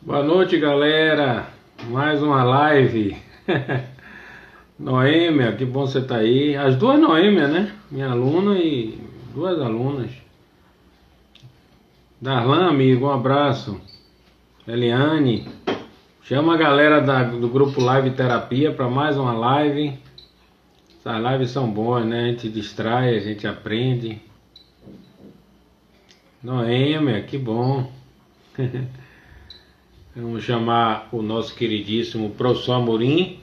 Boa noite, galera. Mais uma live. Noêmia, que bom você tá aí. As duas Noêmia, né? Minha aluna e duas alunas. Darlan, amigo, um abraço. Eliane, chama a galera do grupo Live Terapia para mais uma live. Essas lives são boas, né? A gente distrai, a gente aprende. Noêmia, que bom. Vamos chamar o nosso queridíssimo professor Amorim,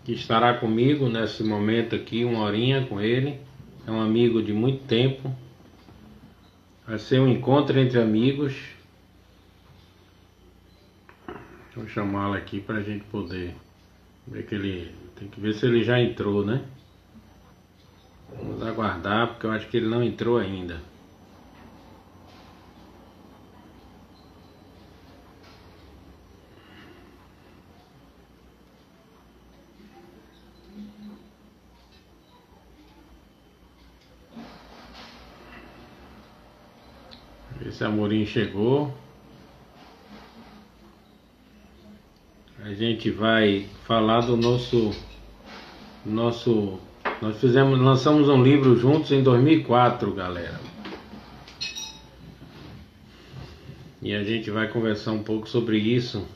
que estará comigo nesse momento aqui, uma horinha com ele. É um amigo de muito tempo. Vai ser um encontro entre amigos. Vou chamá-lo aqui para a gente poder ver que ele... Tem que ver se ele já entrou, né? Vamos aguardar, porque eu acho que ele não entrou ainda. Esse Amorim chegou. A gente vai falar do nosso lançamos um livro juntos em 2004, galera. E a gente vai conversar um pouco sobre isso.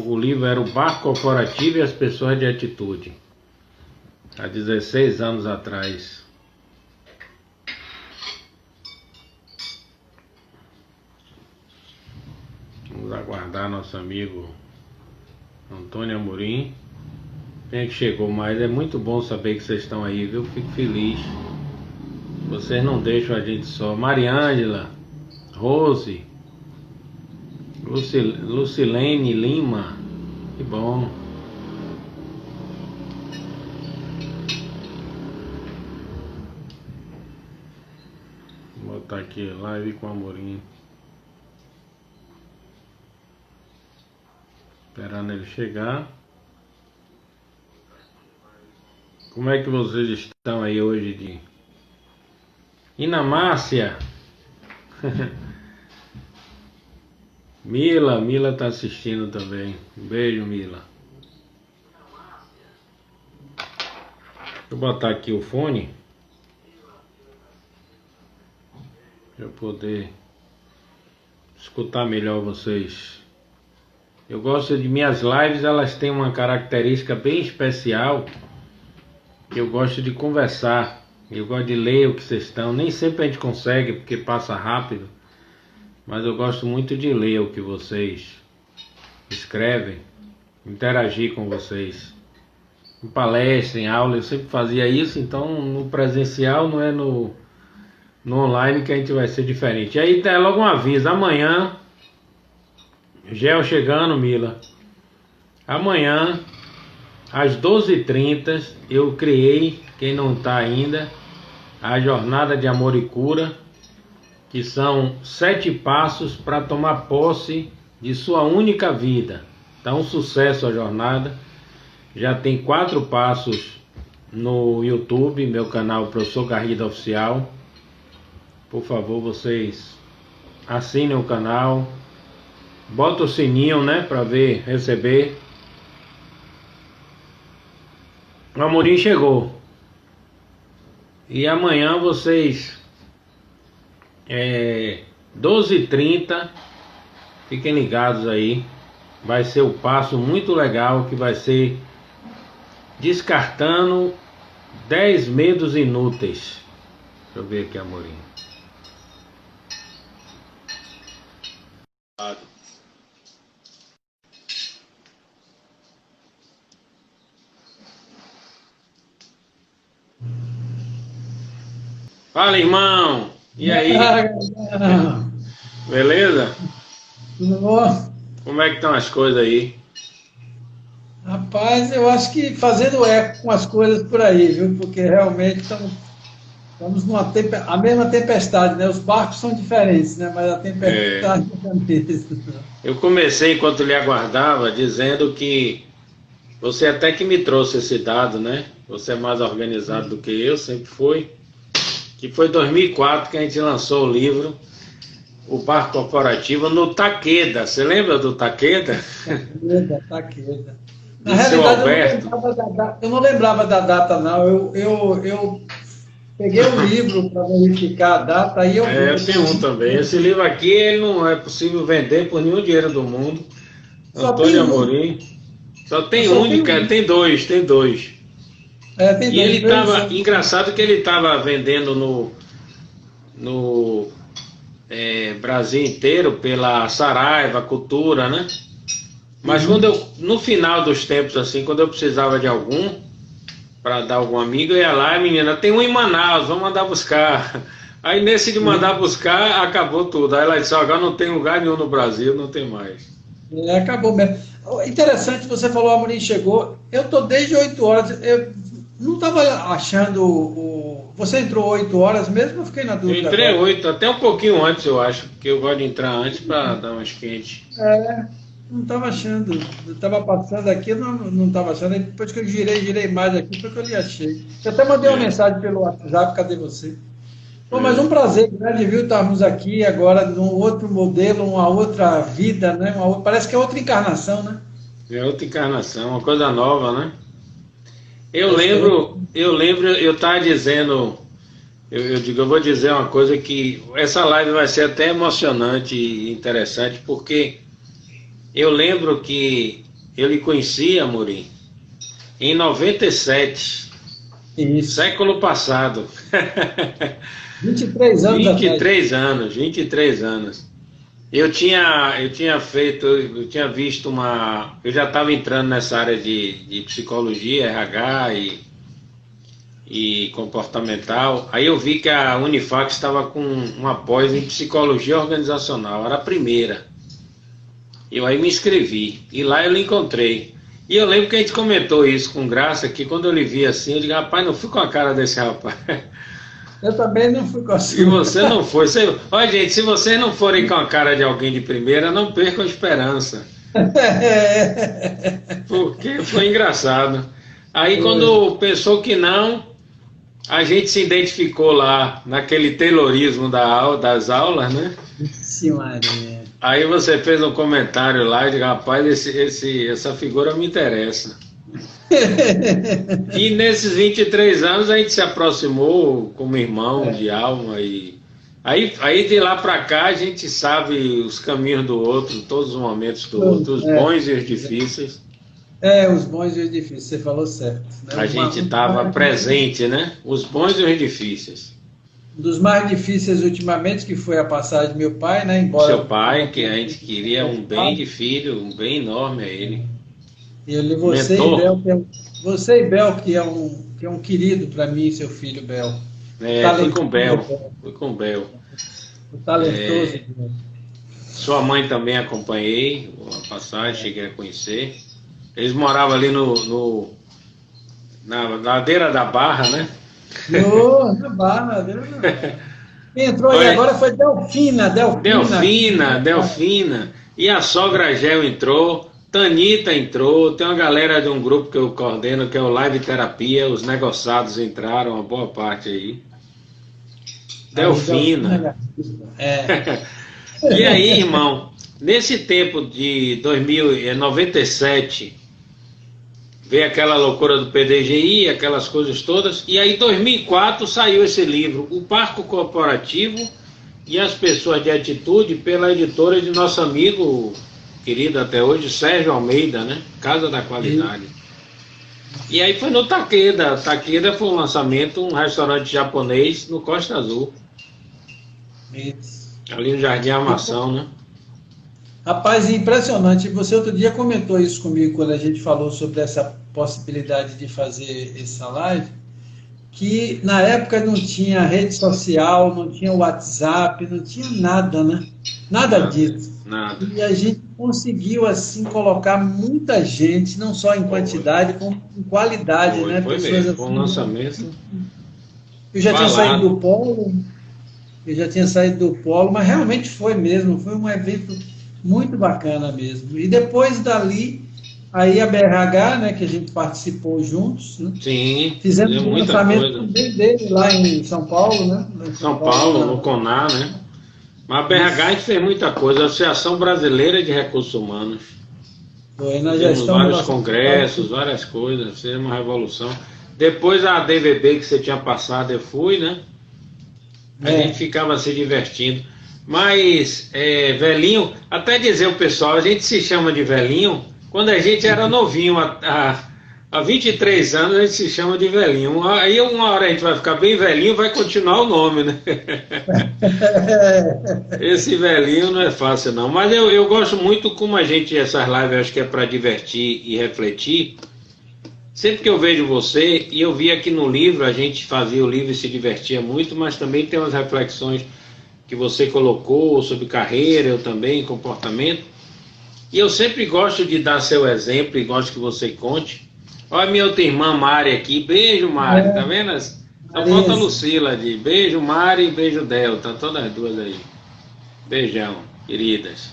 O livro era o Bar Corporativo e as Pessoas de Atitude. Há 16 anos atrás. Vamos aguardar nosso amigo Antônio Amorim. Quem é que chegou mais? É muito bom saber que vocês estão aí, viu? Fico feliz. Vocês não deixam a gente só. Mariângela, Rose, Lucilene Lima. Que bom. Vou botar aqui live com Amorim. Esperando ele chegar. Como é que vocês estão aí hoje Márcia? Mila tá assistindo também. Um beijo, Mila. Deixa eu botar aqui o fone para eu poder escutar melhor vocês. Eu gosto de minhas lives, elas têm uma característica bem especial. Eu gosto de conversar, eu gosto de ler o que vocês estão. Nem sempre a gente consegue porque passa rápido, mas eu gosto muito de ler o que vocês escrevem, interagir com vocês. Em palestra, em aula, eu sempre fazia isso. Então no presencial, não é no online que a gente vai ser diferente. E aí tem logo um aviso, amanhã, Gel chegando, Mila. Amanhã às 12h30 eu criei, quem não está ainda, a Jornada de Amor e Cura, que são 7 passos para tomar posse de sua única vida. Tá um sucesso a jornada. Já tem 4 passos no YouTube, meu canal Professor Garrido Oficial. Por favor, vocês assinem o canal, bota o sininho, né, para receber. O Amorim chegou. E amanhã vocês 12h30, fiquem ligados aí. Vai ser um passo muito legal, que vai ser descartando 10 medos inúteis. Deixa eu ver aqui, Amorim. Fala, irmão! E aí? Beleza? Tudo bom? Como é que estão as coisas aí? Rapaz, eu acho que fazendo eco com as coisas por aí, viu? Porque realmente estamos a mesma tempestade, né? Os barcos são diferentes, né? Mas a tempestade é a mesma. Eu comecei, enquanto lhe aguardava, dizendo que você até que me trouxe esse dado, né? Você é mais organizado do que eu, sempre foi. Que foi em 2004 que a gente lançou o livro. o bar corporativo no Taqueda. Você lembra do Taqueda? Taqueda. Na realidade, eu não lembrava da data, não. Eu peguei o livro para verificar a data e eu vi. Eu tenho um também. Esse livro aqui ele não é possível vender por nenhum dinheiro do mundo. Antônio Amorim. Só tem tem dois. Tem E ele estava, engraçado que ele estava vendendo no Brasil inteiro pela Saraiva, Cultura, né? Mas no final dos tempos, assim, quando eu precisava de algum, para dar algum amigo, eu ia lá, menina, tem um em Manaus, vamos mandar buscar. Aí nesse de mandar buscar, acabou tudo. Aí ela disse, agora não tem lugar nenhum no Brasil, não tem mais. Acabou mesmo. Interessante, você falou, a Amorim chegou, eu estou desde 8 horas, eu não estava achando Você entrou 8 horas mesmo? Eu fiquei na dúvida. Eu entrei 8, até um pouquinho antes, eu acho, porque eu gosto de entrar antes para dar umas quentes. Não estava achando. Eu estava passando aqui, eu não estava achando. Aí depois que eu girei mais aqui, foi que eu lhe achei. Eu até mandei uma mensagem pelo WhatsApp, cadê você? Bom, mas um prazer grande, viu? Estarmos aqui agora num outro modelo, uma outra vida, né? Parece que é outra encarnação, né? É outra encarnação, uma coisa nova, né? Eu lembro, eu estava dizendo, eu vou dizer uma coisa que essa live vai ser até emocionante e interessante, porque eu lembro que eu lhe conheci, Amorim, em 97, século passado. 23 anos. 23 anos. Eu tinha visto eu já estava entrando nessa área de psicologia, RH e comportamental. Aí eu vi que a Unifac estava com uma pós em psicologia organizacional, era a primeira. Eu aí me inscrevi, e lá eu lhe encontrei. E eu lembro que a gente comentou isso com graça, que quando eu lhe vi assim, eu digo, rapaz, não fui com a cara desse rapaz. Eu também não fui com a sua. E você não foi. Olha, gente, se vocês não forem com a cara de alguém de primeira, não percam a esperança. Porque foi engraçado. Aí quando pensou que não, a gente se identificou lá, naquele taylorismo das aulas, né? Sim, Maria. Aí você fez um comentário lá e disse, rapaz, essa figura me interessa. E nesses 23 anos a gente se aproximou como irmão de alma e aí de lá para cá a gente sabe os caminhos do outro, todos os momentos do outro, os bons e os difíceis. Os bons e os difíceis, você falou certo. Né? A gente estava presente, né? Os bons e os difíceis. Um dos mais difíceis ultimamente, que foi a passagem do meu pai, né? Embora seu pai, que a gente queria um bem de filho, um bem enorme a ele. E você e Bel, que é um querido para mim, seu filho Bel. Fui com o Bel. O talentoso. Sua mãe também acompanhei, a passagem, cheguei a conhecer. Eles moravam ali na ladeira da Barra, né? Na Barra, quem entrou aí agora foi Delfina. E a sogra Gel entrou. Tanita entrou, tem uma galera de um grupo que eu coordeno, que é o Live Terapia, os negociados entraram, uma boa parte aí. Delfina. E aí, irmão, nesse tempo de 1997, veio aquela loucura do PDGI, aquelas coisas todas, e aí em 2004 saiu esse livro, O Parco Corporativo e as Pessoas de Atitude, pela editora de nosso amigo querido até hoje, Sérgio Almeida, né? Casa da Qualidade. E aí foi no Taqueda. Taqueda foi um lançamento, um restaurante japonês no Costa Azul. Isso. Ali no Jardim Armação, né? Rapaz, impressionante. Você outro dia comentou isso comigo quando a gente falou sobre essa possibilidade de fazer essa live, que na época não tinha rede social, não tinha WhatsApp, não tinha nada, né? Nada disso. Nada. E a gente conseguiu, assim, colocar muita gente, não só em quantidade, como em qualidade, né? Foi pessoas mesmo, assim, foi um lançamento. Eu já tinha saído do polo, mas realmente foi mesmo, foi um evento muito bacana mesmo. E depois dali, aí a BRH, né, que a gente participou juntos, né? Sim, fizemos um lançamento também dele lá em São Paulo, né? São Paulo, no Conar, né? Mas a BRH a gente fez muita coisa, Associação Brasileira de Recursos Humanos. Foi na Temos gestão vários nossa. congressos, várias coisas, fizemos uma revolução. Depois a DVB que você tinha passado, eu fui, né? A gente ficava se divertindo. Mas, velhinho, até dizer o pessoal, a gente se chama de velhinho quando a gente era novinho, há 23 anos a gente se chama de velhinho. Aí uma hora a gente vai ficar bem velhinho, vai continuar o nome, né? Esse velhinho não é fácil não, mas eu gosto muito como a gente, essas lives, eu acho que é para divertir e refletir. Sempre que eu vejo você, e eu vi aqui no livro, a gente fazia o livro e se divertia muito, mas também tem umas reflexões que você colocou sobre carreira, eu também, comportamento. E eu sempre gosto de dar seu exemplo e gosto que você conte. Olha minha outra irmã Mari aqui, beijo Mari, tá vendo? Só falta a Lucila ali, beijo Mari e beijo Del, tá todas as duas aí. Beijão, queridas.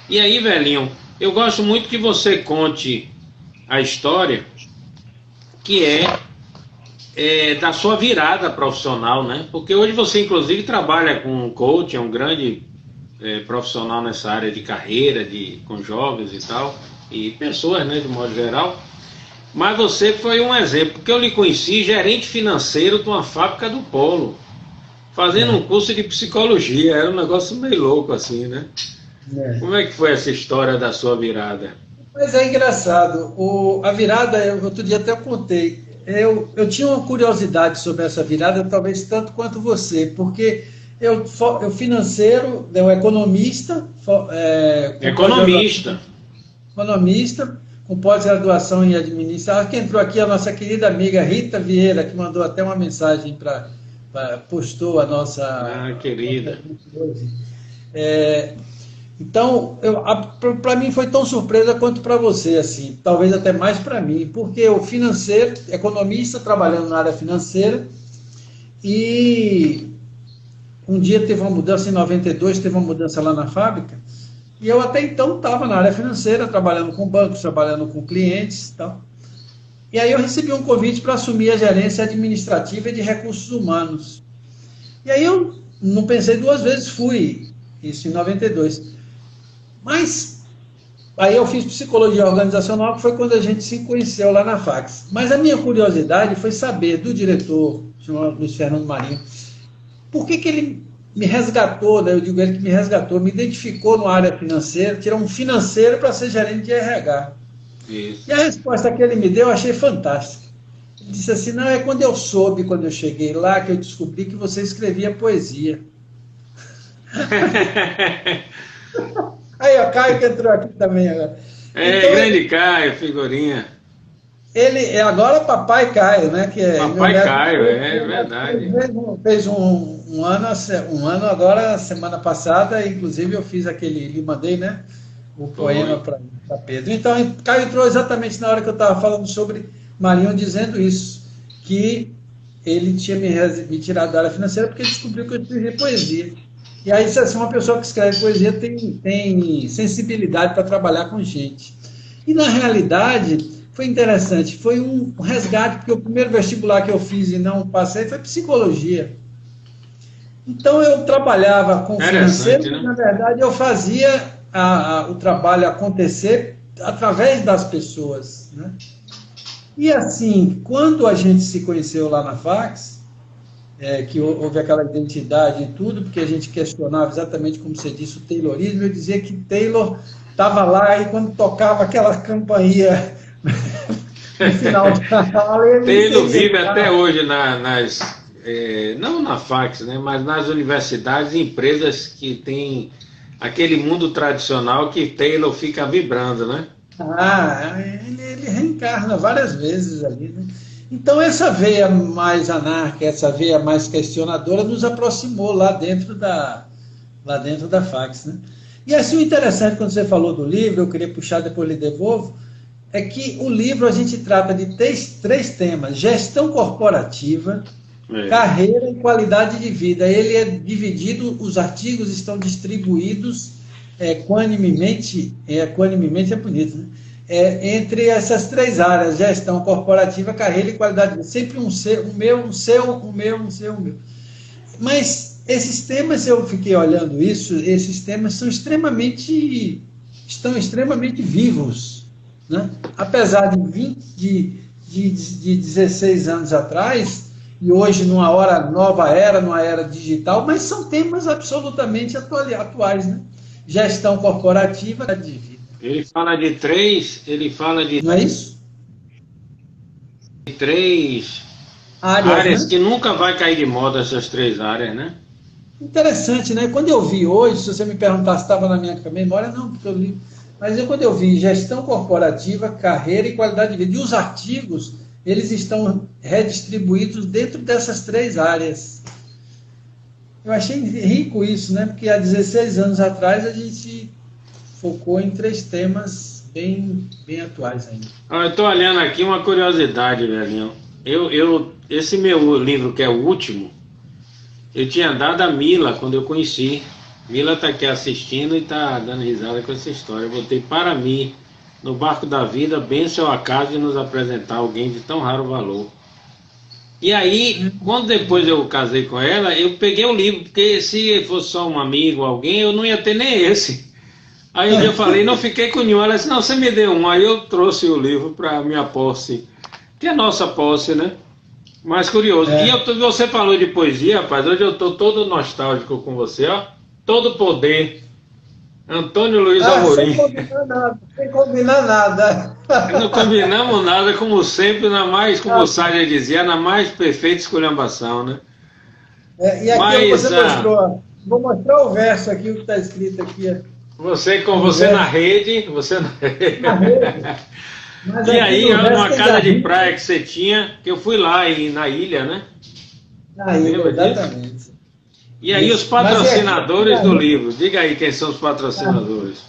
E aí, velhinho, eu gosto muito que você conte a história que da sua virada profissional, né? Porque hoje você, inclusive, trabalha com coach, é um grande profissional nessa área de carreira, com jovens e tal, e pessoas, né, de modo geral. Mas você foi um exemplo, porque eu lhe conheci gerente financeiro de uma fábrica do Polo, fazendo um curso de psicologia, era um negócio meio louco assim, né? Como é que foi essa história da sua virada? Mas é engraçado, a virada, outro dia até eu contei, eu tinha uma curiosidade sobre essa virada, talvez tanto quanto você, porque eu financeiro, eu economista, economista, com pós-graduação em administração, que entrou aqui a nossa querida amiga Rita Vieira, que mandou até uma mensagem postou a nossa... querida. Então, para mim foi tão surpresa quanto para você, assim, talvez até mais para mim, porque o financeiro, economista, trabalhando na área financeira, e um dia teve uma mudança, em 92, teve uma mudança lá na fábrica, e eu até então estava na área financeira, trabalhando com bancos, trabalhando com clientes e tal. E aí eu recebi um convite para assumir a gerência administrativa e de recursos humanos. E aí eu não pensei duas vezes, fui, isso em 92. Mas aí eu fiz psicologia organizacional, que foi quando a gente se conheceu lá na Fax. Mas a minha curiosidade foi saber do diretor, chamado Luiz Fernando Marinho, por que ele me resgatou, né? Eu digo ele que me resgatou, me identificou na área financeira, tirou um financeiro para ser gerente de RH. Isso. E a resposta que ele me deu eu achei fantástica. Ele disse assim, não, é quando eu soube, quando eu cheguei lá, que eu descobri que você escrevia poesia. Aí, ó, Caio que entrou aqui também agora. Então, grande Caio, figurinha. Ele é agora Papai Caio, né? Que é Papai Caio, é verdade. Fez um ano agora, semana passada, inclusive eu fiz lhe mandei, né? O poema para Pedro. Então, Caio entrou exatamente na hora que eu estava falando sobre Marinho, dizendo isso, que ele tinha me tirado da área financeira porque ele descobriu que eu escrevia poesia. E aí, se uma pessoa que escreve poesia tem sensibilidade para trabalhar com gente. E, na realidade, foi interessante, foi um resgate, porque o primeiro vestibular que eu fiz e não passei foi psicologia. Então, eu trabalhava com financeiro, né? Na verdade, eu fazia o trabalho acontecer através das pessoas, né? E, assim, quando a gente se conheceu lá na Fax, que houve aquela identidade e tudo, porque a gente questionava exatamente como você disse, o Taylorismo, eu dizia que Taylor estava lá e quando tocava aquela campainha no final da aula... Taylor vive até hoje não na Fax, né, mas nas universidades e empresas que tem aquele mundo tradicional que Taylor fica vibrando, né? Ele reencarna várias vezes ali, né? Então, essa veia mais anárquica, essa veia mais questionadora, nos aproximou lá dentro da Fax, né? E assim, o interessante, quando você falou do livro, eu queria puxar, depois lhe devolvo, é que o livro a gente trata de três temas: gestão corporativa, carreira e qualidade de vida. Ele é dividido, os artigos estão distribuídos equanimemente é bonito, né? Entre essas três áreas: gestão corporativa, carreira e qualidade de vida. Sempre um seu, um meu, um seu, um meu, um seu, um meu. Mas esses temas, eu fiquei olhando isso, esses temas estão extremamente vivos, né? Apesar de 16 anos atrás, e hoje numa nova era, numa era digital, mas são temas absolutamente atuais, né? Gestão corporativa de vida. Ele fala de três, Não é isso? Três áreas, né? Que nunca vai cair de moda, essas três áreas, né? Interessante, né? Quando eu vi hoje, se você me perguntar se estava na minha memória, não, porque eu li. Mas quando eu vi gestão corporativa, carreira e qualidade de vida, e os artigos, eles estão redistribuídos dentro dessas três áreas. Eu achei rico isso, né? Porque há 16 anos atrás a gente focou em três temas bem atuais ainda. Eu estou olhando aqui uma curiosidade, velhinho. Esse meu livro, que é o último, eu tinha dado a Mila quando eu conheci. Mila está aqui assistindo e está dando risada com essa história. Eu botei: para mim, no barco da vida, benção ao acaso de nos apresentar alguém de tão raro valor. E aí, quando depois eu casei com ela, eu peguei o livro, porque se fosse só um amigo, alguém, eu não ia ter nem esse. Aí eu falei, não fiquei com nenhum. Ela disse: não, você me deu um. Aí eu trouxe o livro para minha posse, que é nossa posse, né? Mas curioso. E você falou de poesia, rapaz. Hoje eu estou todo nostálgico com você, ó. Todo poder. Antônio Luiz Amorim. Sem combinar nada. Não combinamos nada, como sempre, como o Sádia dizia, na mais perfeita esculhambação, né? E aqui você mostrou. Vou mostrar o verso aqui, o que está escrito aqui. Você na rede. Na rede. Mas e aí, numa casa de praia que você tinha, que eu fui lá na ilha, né? Na ilha, exatamente. E aí, os patrocinadores do livro. Diga aí quem são os patrocinadores.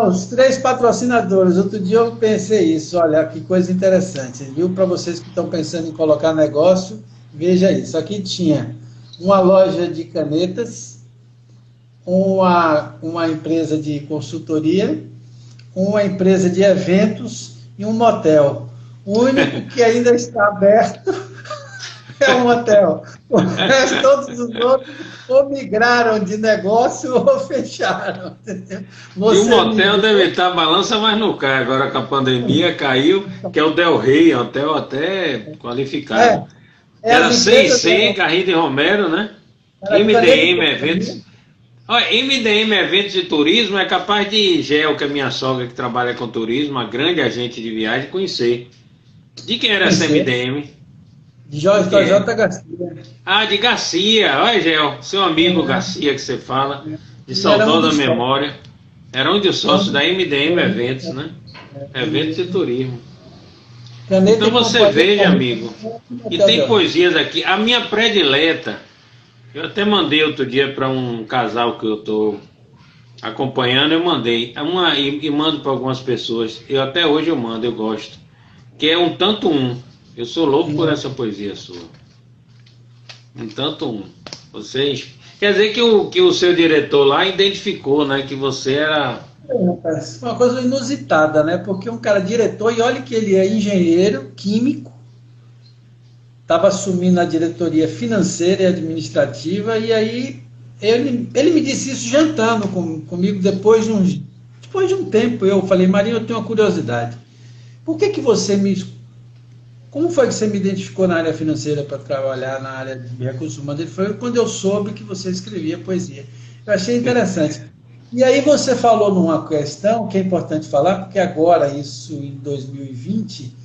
Os três patrocinadores. Outro dia eu pensei isso. Olha, que coisa interessante. Viu? Para vocês que estão pensando em colocar negócio, veja isso. Aqui tinha uma loja de canetas, uma empresa de consultoria, uma empresa de eventos e um motel. O único que ainda está aberto é um hotel. O resto, todos os outros ou migraram de negócio ou fecharam. Entendeu? E o motel deve estar balança, mas não cai. Agora com a pandemia caiu, que é o Del Rey, hotel até qualificado. Era 600, Garrido e Romero, né? MDM Eventos. Olha, MDM Eventos de Turismo é capaz de Gel, que é minha sogra que trabalha com turismo, uma grande agente de viagem, conhecer. De quem era essa MDM? De Jorge J. Garcia. Ah, de Garcia. Olha, Gel, seu amigo Garcia que você fala, de saudosa memória. Era um dos sócios da MDM Eventos, né? Eventos de Turismo. Então você veja, amigo. E tem poesias aqui. A minha predileta, eu até mandei outro dia para um casal que eu estou acompanhando, eu mandei. E mando para algumas pessoas. Até hoje eu mando, eu gosto. Que é Um Tanto Um. Eu sou louco por essa poesia sua. Um Tanto Um. Vocês... Quer dizer que o seu diretor lá identificou, né? Que você era... Uma coisa inusitada, né? Porque um cara diretor, e olha que ele é engenheiro químico, estava assumindo a diretoria financeira e administrativa, e aí ele me disse isso jantando comigo depois de um tempo. Eu falei: Marinho, eu tenho uma curiosidade. Por que você Como foi que você me identificou na área financeira para trabalhar na área de recursos humanos? Ele falou: quando eu soube que você escrevia poesia. Eu achei interessante. E aí você falou numa questão que é importante falar, porque agora, isso em 2020,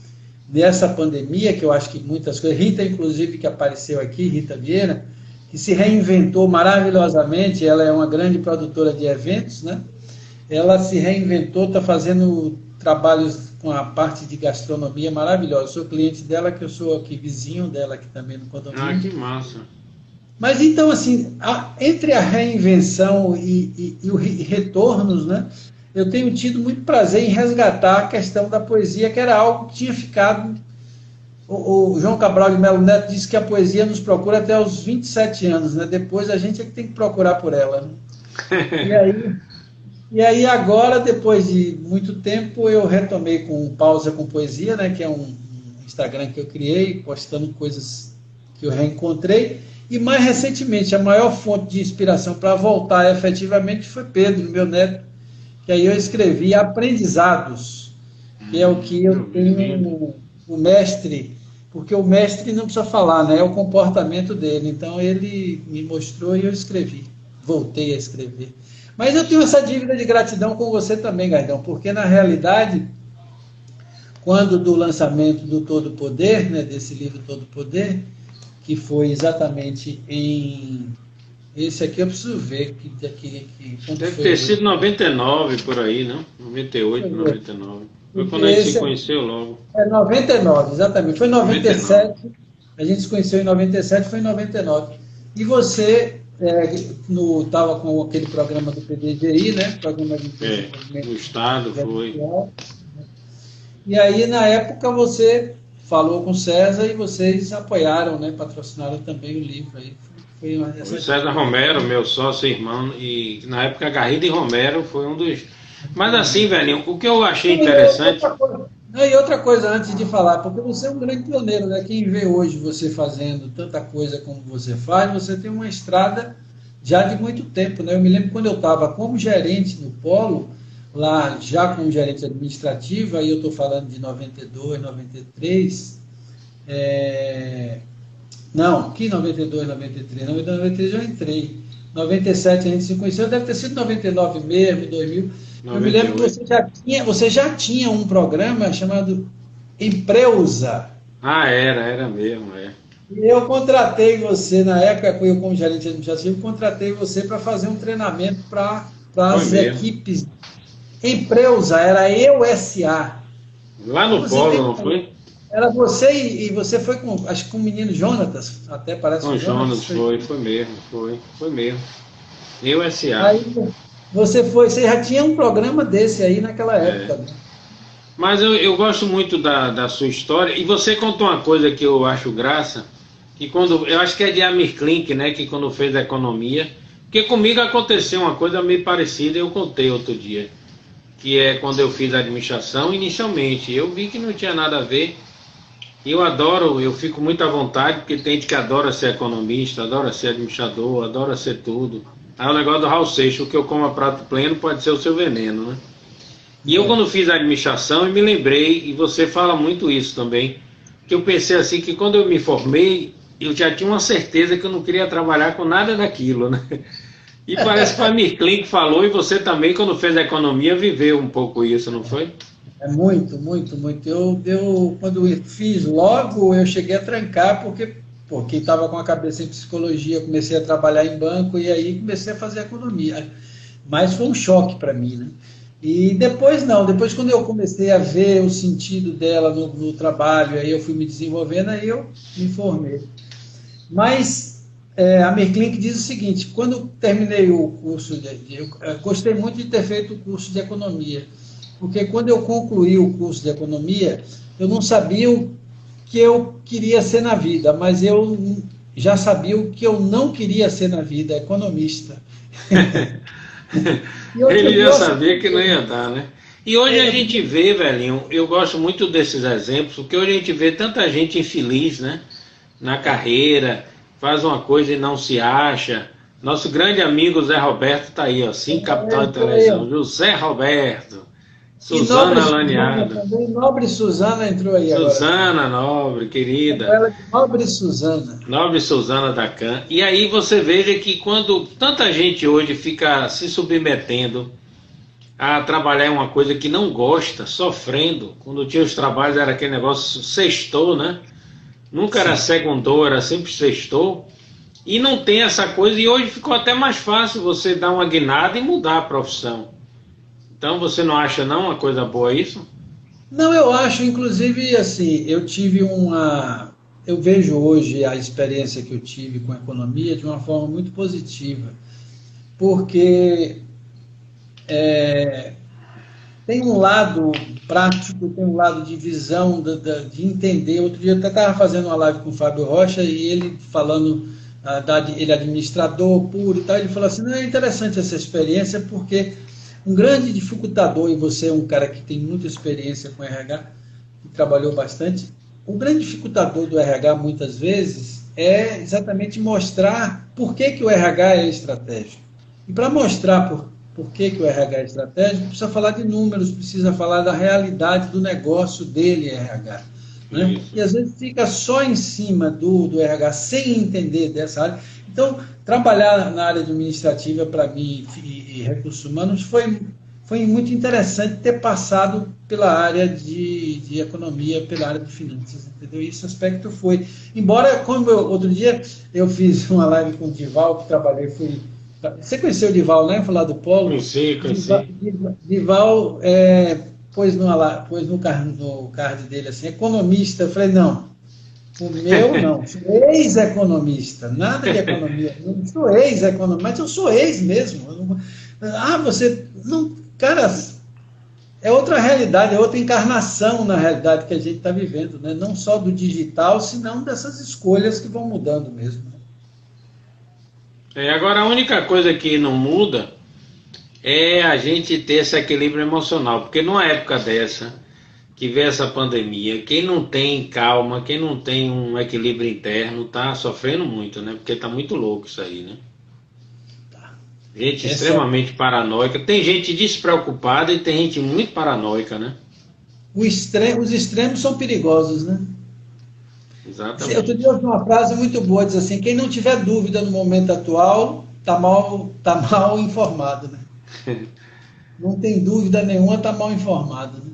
nessa pandemia, que eu acho que muitas coisas... Rita, inclusive, que apareceu aqui, Rita Vieira, que se reinventou maravilhosamente, ela é uma grande produtora de eventos, né? Ela se reinventou, está fazendo trabalhos com a parte de gastronomia maravilhosa. Eu sou cliente dela, que eu sou aqui vizinho dela, aqui também no condomínio. Ah, que massa. Mas então, assim, entre a reinvenção e os retornos, né, eu tenho tido muito prazer em resgatar a questão da poesia, que era algo que tinha ficado... O João Cabral de Melo Neto disse que a poesia nos procura até os 27 anos, né? Depois a gente é que tem que procurar por ela, né? E aí agora, depois de muito tempo, eu retomei com Pausa com Poesia, né, que é um Instagram que eu criei, postando coisas que eu reencontrei, E mais recentemente, a maior fonte de inspiração para voltar efetivamente foi Pedro, meu neto, que aí eu escrevi Aprendizados, que é o que eu tenho o mestre, porque o mestre não precisa falar, né? É o comportamento dele. Então ele me mostrou e eu escrevi, voltei a escrever. Mas eu tenho essa dívida de gratidão com você também, Gardão, porque na realidade, quando do lançamento do Todo Poder, né, desse livro Todo Poder, que foi exatamente em... Esse aqui eu preciso ver deve ter sido 99 por aí, não? 98, 99. Foi quando a gente se conheceu logo. 99, exatamente. Foi em 97. A gente se conheceu em 97, foi em 99. E você estava com aquele programa do PDGI, né? Programa de no Estado, foi. E aí, na época, você falou com o César e vocês apoiaram, né? Patrocinaram também o livro aí. O César Romero, meu sócio e irmão, e na época Garrido e Romero foi um dos... Mas assim, velhinho, o que eu achei interessante... E outra coisa antes de falar, porque você é um grande pioneiro, né? Quem vê hoje você fazendo tanta coisa como você faz, você tem uma estrada já de muito tempo, né? Eu me lembro quando eu estava como gerente no Polo, lá já como gerente administrativo, aí eu estou falando de 92, 93, não, que 92, 93? 92, 93 eu entrei. 97 a gente se conheceu, deve ter sido 99 mesmo, 2000. 98. Eu me lembro que você já tinha um programa chamado Empreusa. Era mesmo, E eu contratei você, na época, eu como gerente administrativo, contratei você para fazer um treinamento para as equipes. Empreusa, era EUSA. Lá no Polo, não foi? Era você e você foi com, acho que com o menino Jonatas, até parece que o Jonas foi mesmo. EUSA. Aí você já tinha um programa desse aí naquela época. Né? Mas eu gosto muito da sua história, e você contou uma coisa que eu acho graça, que eu acho que é de Amir Klink, né, que quando fez a economia, porque comigo aconteceu uma coisa meio parecida, eu contei outro dia, que é quando eu fiz a administração, inicialmente, eu vi que não tinha nada a ver. Eu fico muito à vontade, porque tem gente que adora ser economista, adora ser administrador, adora ser tudo. Aí o negócio do Raul Seixas, o que eu como a prato pleno pode ser o seu veneno, né? E eu quando fiz a administração, eu me lembrei, e você fala muito isso também, que eu pensei assim, que quando eu me formei, eu já tinha uma certeza que eu não queria trabalhar com nada daquilo, né? E parece que o Amir Klink falou, e você também, quando fez a economia, viveu um pouco isso, não foi? Muito. Quando eu fiz logo, eu cheguei a trancar, porque estava com a cabeça em psicologia, comecei a trabalhar em banco e aí comecei a fazer economia. Mas foi um choque para mim, né? E depois quando eu comecei a ver o sentido dela no trabalho, aí eu fui me desenvolvendo, aí eu me formei. Mas a Amir Klink diz o seguinte, quando terminei o curso, eu gostei muito de ter feito o curso de economia, porque quando eu concluí o curso de economia, eu não sabia o que eu queria ser na vida, mas eu já sabia o que eu não queria ser na vida, economista. Ele já sabia que não ia dar, né? E hoje a gente vê, velhinho, eu gosto muito desses exemplos, porque hoje a gente vê tanta gente infeliz, né? Na carreira, faz uma coisa e não se acha. Nosso grande amigo Zé Roberto está aí, ó, 5 capital de televisão, José Roberto. Suzana Laniado. Nobre Suzana entrou aí Suzana, agora. Nobre, querida. Nobre Suzana. Nobre Suzana da CAN. E aí você veja que quando tanta gente hoje fica se submetendo a trabalhar em uma coisa que não gosta, sofrendo, quando tinha os trabalhos era aquele negócio sextou, né? Nunca era segundou, era sempre sextou. E não tem essa coisa, e hoje ficou até mais fácil você dar uma guinada e mudar a profissão. Então você não acha não uma coisa boa isso? Não, eu acho, inclusive, assim, eu vejo hoje a experiência que eu tive com a economia de uma forma muito positiva, porque tem um lado prático, tem um lado de visão, de entender. Outro dia eu até estava fazendo uma live com o Fábio Rocha e ele falando, ele é administrador puro e tal, ele falou assim, não, é interessante essa experiência porque um grande dificultador, e você é um cara que tem muita experiência com RH, que trabalhou bastante, o grande dificultador do RH, muitas vezes, é exatamente mostrar por que, que o RH é estratégico. E para mostrar por que, que o RH é estratégico, precisa falar de números, precisa falar da realidade do negócio dele, RH. Né? Isso. E às vezes fica só em cima do RH, sem entender dessa área. Então, trabalhar na área administrativa, para mim, e recursos humanos, foi muito interessante ter passado pela área de economia, pela área de finanças, entendeu? Esse aspecto foi. Embora, como outro dia eu fiz uma live com o Dival, que trabalhei, você conheceu o Dival, né? Falar do Polo? Conheci. Dival pôs no card dele assim, economista. Eu falei, não, o meu não, sou ex-economista, nada de economia, não sou ex-economista, mas eu sou ex mesmo. Você. Não, cara, é outra realidade, é outra encarnação na realidade que a gente está vivendo, né? Não só do digital, senão dessas escolhas que vão mudando mesmo. Agora, a única coisa que não muda é a gente ter esse equilíbrio emocional, porque numa época dessa, que vê essa pandemia, quem não tem calma, quem não tem um equilíbrio interno, tá sofrendo muito, né? Porque tá muito louco isso aí, né? Gente extremamente paranoica. Tem gente despreocupada e tem gente muito paranoica, né? Os extremos são perigosos, né? Exatamente. Outro dia eu ouvi uma frase muito boa, diz assim, quem não tiver dúvida no momento atual, tá mal informado, né? Não tem dúvida nenhuma, tá mal informado, né?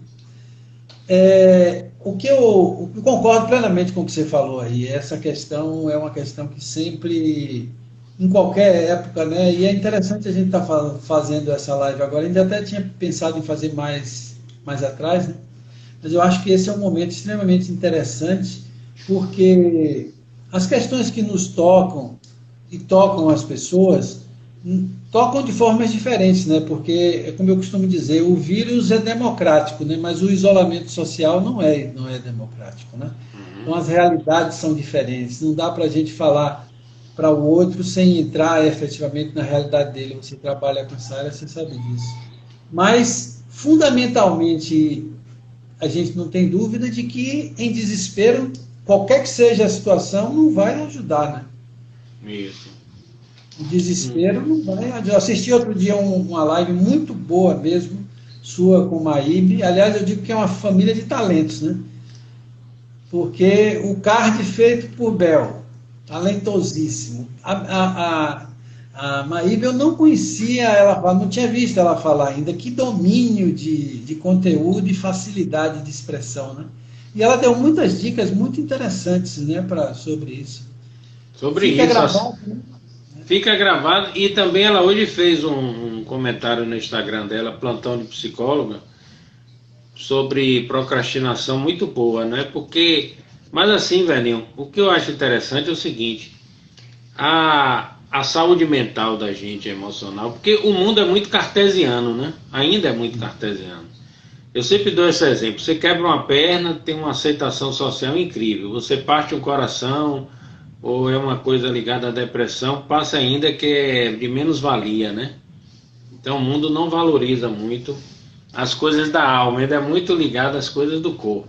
O que eu concordo plenamente com o que você falou aí, essa questão é uma questão que sempre, em qualquer época, né? E é interessante a gente estar fazendo essa live agora. A gente até tinha pensado em fazer mais atrás, né? Mas eu acho que esse é um momento extremamente interessante, porque as questões que nos tocam e tocam as pessoas tocam de formas diferentes, né? Porque, como eu costumo dizer, o vírus é democrático, né? Mas o isolamento social não é democrático, né? Então as realidades são diferentes. Não dá para a gente falar para o outro sem entrar efetivamente na realidade dele. Você trabalha com essa área, você sabe disso. Mas, fundamentalmente, a gente não tem dúvida de que, em desespero, qualquer que seja a situação, não vai ajudar, né? Isso. O desespero não vai ajudar. Eu assisti outro dia uma live muito boa mesmo, sua com Maíbe. Aliás, eu digo que é uma família de talentos, né? Porque o card feito por Bel, talentosíssimo. A Maíbe eu não conhecia ela, não tinha visto ela falar ainda. Que domínio de conteúdo e facilidade de expressão, né? E ela deu muitas dicas muito interessantes, né, sobre isso. Fica gravado, né? Fica gravado. E também ela hoje fez um comentário no Instagram dela, Plantão de Psicóloga, sobre procrastinação, muito boa, né? Porque, mas assim, velhinho, o que eu acho interessante é o seguinte: a saúde mental da gente é emocional, porque o mundo é muito cartesiano, né? Ainda é muito cartesiano. Eu sempre dou esse exemplo: você quebra uma perna, tem uma aceitação social incrível. Você parte um coração, ou é uma coisa ligada à depressão, passa ainda que é de menos-valia, né? Então o mundo não valoriza muito as coisas da alma, ainda é muito ligado às coisas do corpo.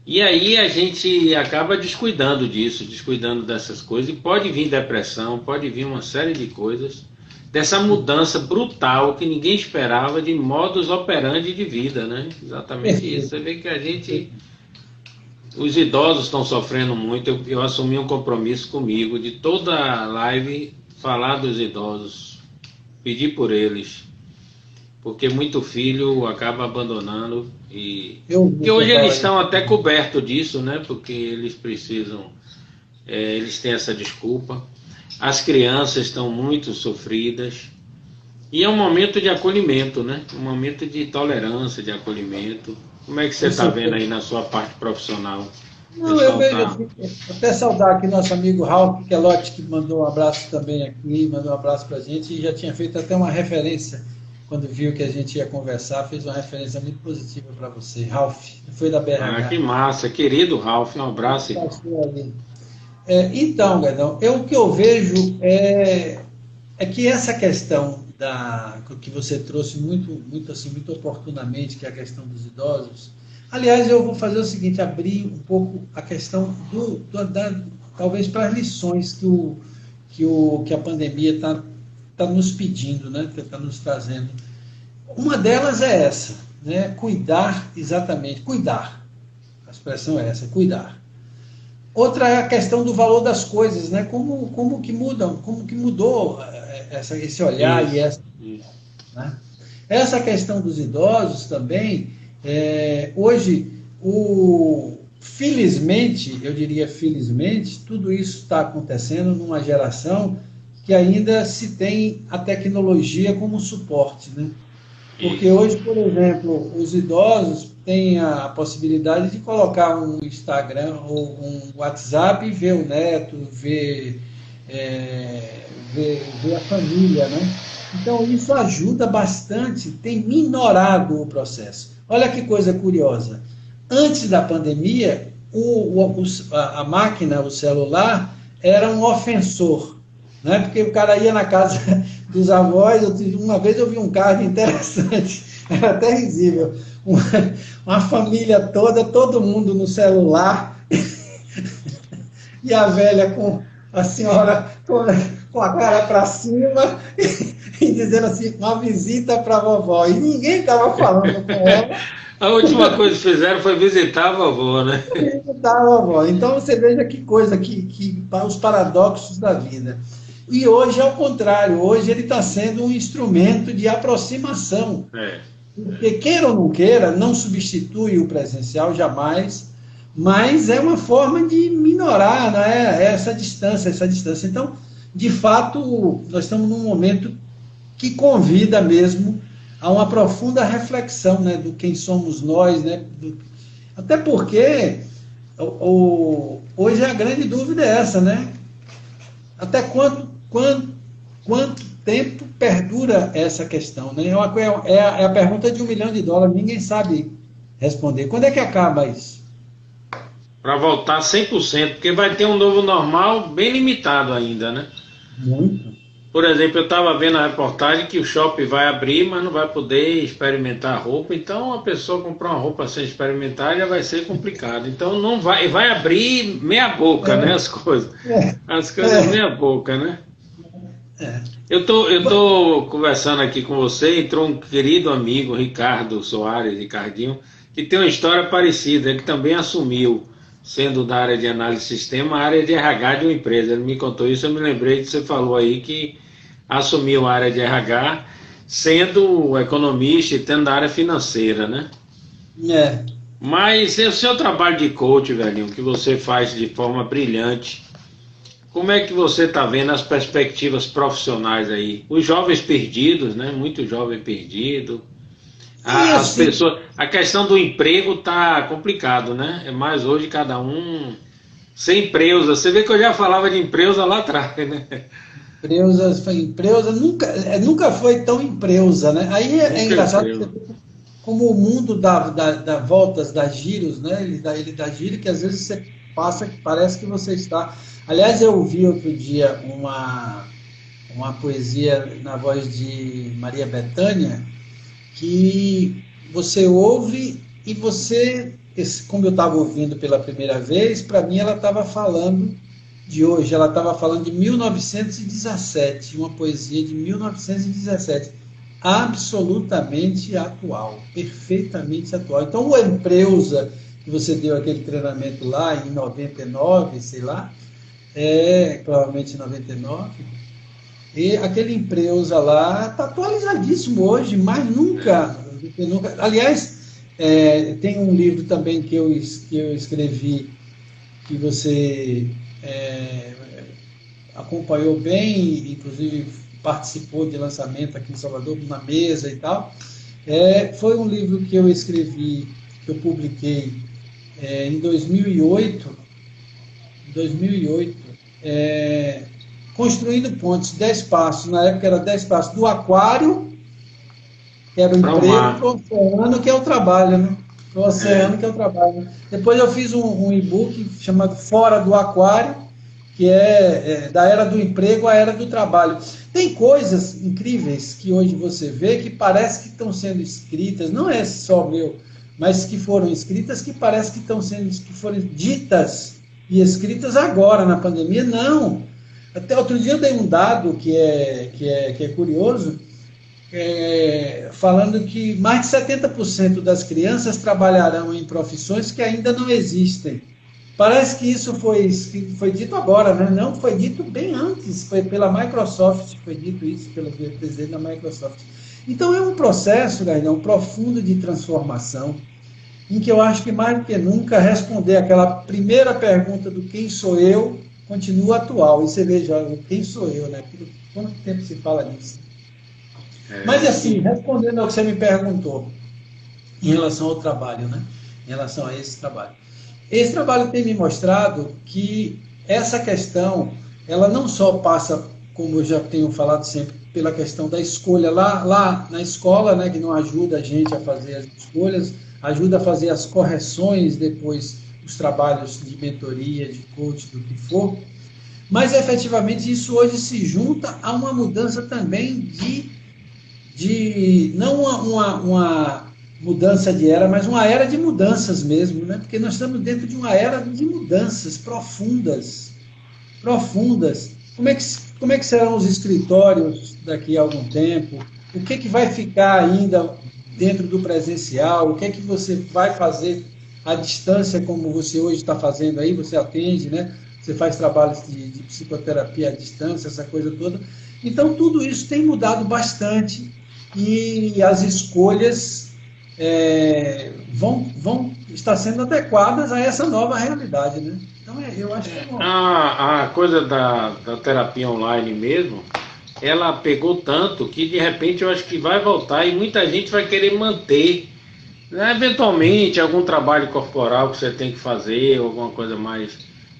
E aí a gente acaba descuidando disso, descuidando dessas coisas, e pode vir depressão, pode vir uma série de coisas, dessa mudança brutal que ninguém esperava de modus operandi de vida, né? Exatamente isso. Você vê que a gente... Os idosos estão sofrendo muito. Eu assumi um compromisso comigo de toda live falar dos idosos, pedir por eles, porque muito filho acaba abandonando e hoje eles estão até cobertos disso, né? Porque eles precisam, eles têm essa desculpa. As crianças estão muito sofridas e é um momento de acolhimento, né? Um momento de tolerância, de acolhimento. Como é que você está vendo aí na sua parte profissional? Não, eu vejo, até saudar aqui nosso amigo Ralf Kelotti, que mandou um abraço também aqui, mandou um abraço para a gente, e já tinha feito até uma referência, quando viu que a gente ia conversar, fez uma referência muito positiva para você. Ralf, foi da BRH. Ah, que massa, querido Ralf, um abraço. Então, Guedão, o que eu vejo é que essa questão que você trouxe muito oportunamente, que é a questão dos idosos. Aliás, eu vou fazer o seguinte, abrir um pouco a questão talvez para as lições que a pandemia está nos pedindo, né? Está nos trazendo. Uma delas é essa, né? Cuidar, exatamente, cuidar. A expressão é essa, cuidar. Outra é a questão do valor das coisas, né? Como que mudam, como que mudou esse olhar Isso, e essa, né? Essa questão dos idosos também, hoje, felizmente, eu diria felizmente, tudo isso está acontecendo numa geração que ainda se tem a tecnologia como suporte, né? Porque hoje, por exemplo, os idosos têm a possibilidade de colocar um Instagram ou um WhatsApp e ver o neto, ver a família, né? Então, isso ajuda bastante, tem minorado o processo. Olha que coisa curiosa. Antes da pandemia, a máquina, o celular, era um ofensor, né? Porque o cara ia na casa dos avós. Uma vez eu vi um caso interessante, era até risível. Uma família toda, todo mundo no celular, e a velha com a senhora com a cara para cima e dizendo assim, uma visita para a vovó. E ninguém estava falando com ela. A última coisa que fizeram foi visitar a vovó, né? Visitar a vovó. Então você veja que coisa, os paradoxos da vida. E hoje é o contrário, hoje ele está sendo um instrumento de aproximação. Porque queira ou não queira, não substitui o presencial jamais, mas é uma forma de minorar, né, essa distância. Então, de fato, nós estamos num momento que convida mesmo a uma profunda reflexão, né, do quem somos nós, né, até porque hoje a grande dúvida é essa, né? Até quanto tempo perdura essa questão, né? É a pergunta de $1 milhão, ninguém sabe responder. Quando é que acaba isso? Para voltar 100%, porque vai ter um novo normal bem limitado ainda, né? Muito. Por exemplo, eu estava vendo a reportagem que o shopping vai abrir, mas não vai poder experimentar roupa. Então, a pessoa comprar uma roupa sem experimentar já vai ser complicado. Então, não vai abrir meia boca, né? As coisas. As coisas meia boca, né? Eu tô conversando aqui com você, entrou um querido amigo, Ricardo Soares, Ricardinho, que tem uma história parecida. Ele também assumiu, sendo da área de análise de sistema, a área de RH de uma empresa. Ele me contou isso, eu me lembrei que você falou aí que assumiu a área de RH, sendo economista e tendo a área financeira, né? Mas o seu trabalho de coach, velhinho, que você faz de forma brilhante, como é que você está vendo as perspectivas profissionais aí? Os jovens perdidos, né? Muito jovem perdido. As pessoas, a questão do emprego está complicado, né? É mais hoje cada um sem empresa. Você vê que eu já falava de empresa lá atrás, né? Empresa nunca foi tão empresa, né? Aí é engraçado como o mundo dá voltas, dá giros, né? Ele dá giro que às vezes você passa que parece que você está... Aliás, eu ouvi outro dia uma poesia na voz de Maria Bethânia, que você ouve e você, como eu estava ouvindo pela primeira vez, para mim ela estava falando de hoje, ela estava falando de 1917, uma poesia de 1917, absolutamente atual, perfeitamente atual. Então, o Empreusa, que você deu aquele treinamento lá em 99, sei lá, provavelmente em 99, e aquele Empreusa lá está atualizadíssimo hoje, mas nunca. Aliás, tem um livro também que eu escrevi, que você acompanhou bem, inclusive participou de lançamento aqui em Salvador, na mesa e tal. Foi um livro que eu escrevi, que eu publiquei em 2008, Construindo Pontes, 10 passos, na época era 10 passos, do aquário, que era o emprego, para o oceano, que é o trabalho, né? Para o oceano, que é o trabalho. Depois eu fiz um e-book chamado Fora do Aquário, que é da era do emprego à era do trabalho. Tem coisas incríveis que hoje você vê que parece que estão sendo escritas, não é só meu, mas que foram escritas, que parece que estão sendo, que foram ditas e escritas agora, na pandemia, não. Até outro dia eu dei um dado que é curioso, falando que mais de 70% das crianças trabalharão em profissões que ainda não existem. Parece que isso foi dito agora, né? Não, foi dito bem antes, foi pela Microsoft, foi dito isso pelo presidente da Microsoft. Então é um processo, Gaidão, profundo de transformação, em que eu acho que mais do que nunca responder aquela primeira pergunta do quem sou eu continua atual. E você veja, quem sou eu, né? Quanto tempo se fala nisso? Mas assim, respondendo ao que você me perguntou, em relação ao trabalho, né? Em relação a esse trabalho. Esse trabalho tem me mostrado que essa questão, ela não só passa, como eu já tenho falado sempre, pela questão da escolha lá na escola, né, que não ajuda a gente a fazer as escolhas, ajuda a fazer as correções depois dos trabalhos de mentoria, de coach, do que for, mas efetivamente isso hoje se junta a uma mudança também de não uma mudança de era, mas uma era de mudanças mesmo, né? Porque nós estamos dentro de uma era de mudanças profundas, profundas. Como é que serão os escritórios daqui a algum tempo? O que vai ficar ainda dentro do presencial? O que você vai fazer à distância, como você hoje está fazendo aí? Você atende, né? Você faz trabalhos de psicoterapia à distância, essa coisa toda. Então, tudo isso tem mudado bastante e as escolhas vão estar sendo adequadas a essa nova realidade, né? Então, eu acho que a coisa da terapia online mesmo, ela pegou tanto que de repente eu acho que vai voltar e muita gente vai querer manter, né, eventualmente algum trabalho corporal que você tem que fazer, alguma coisa mais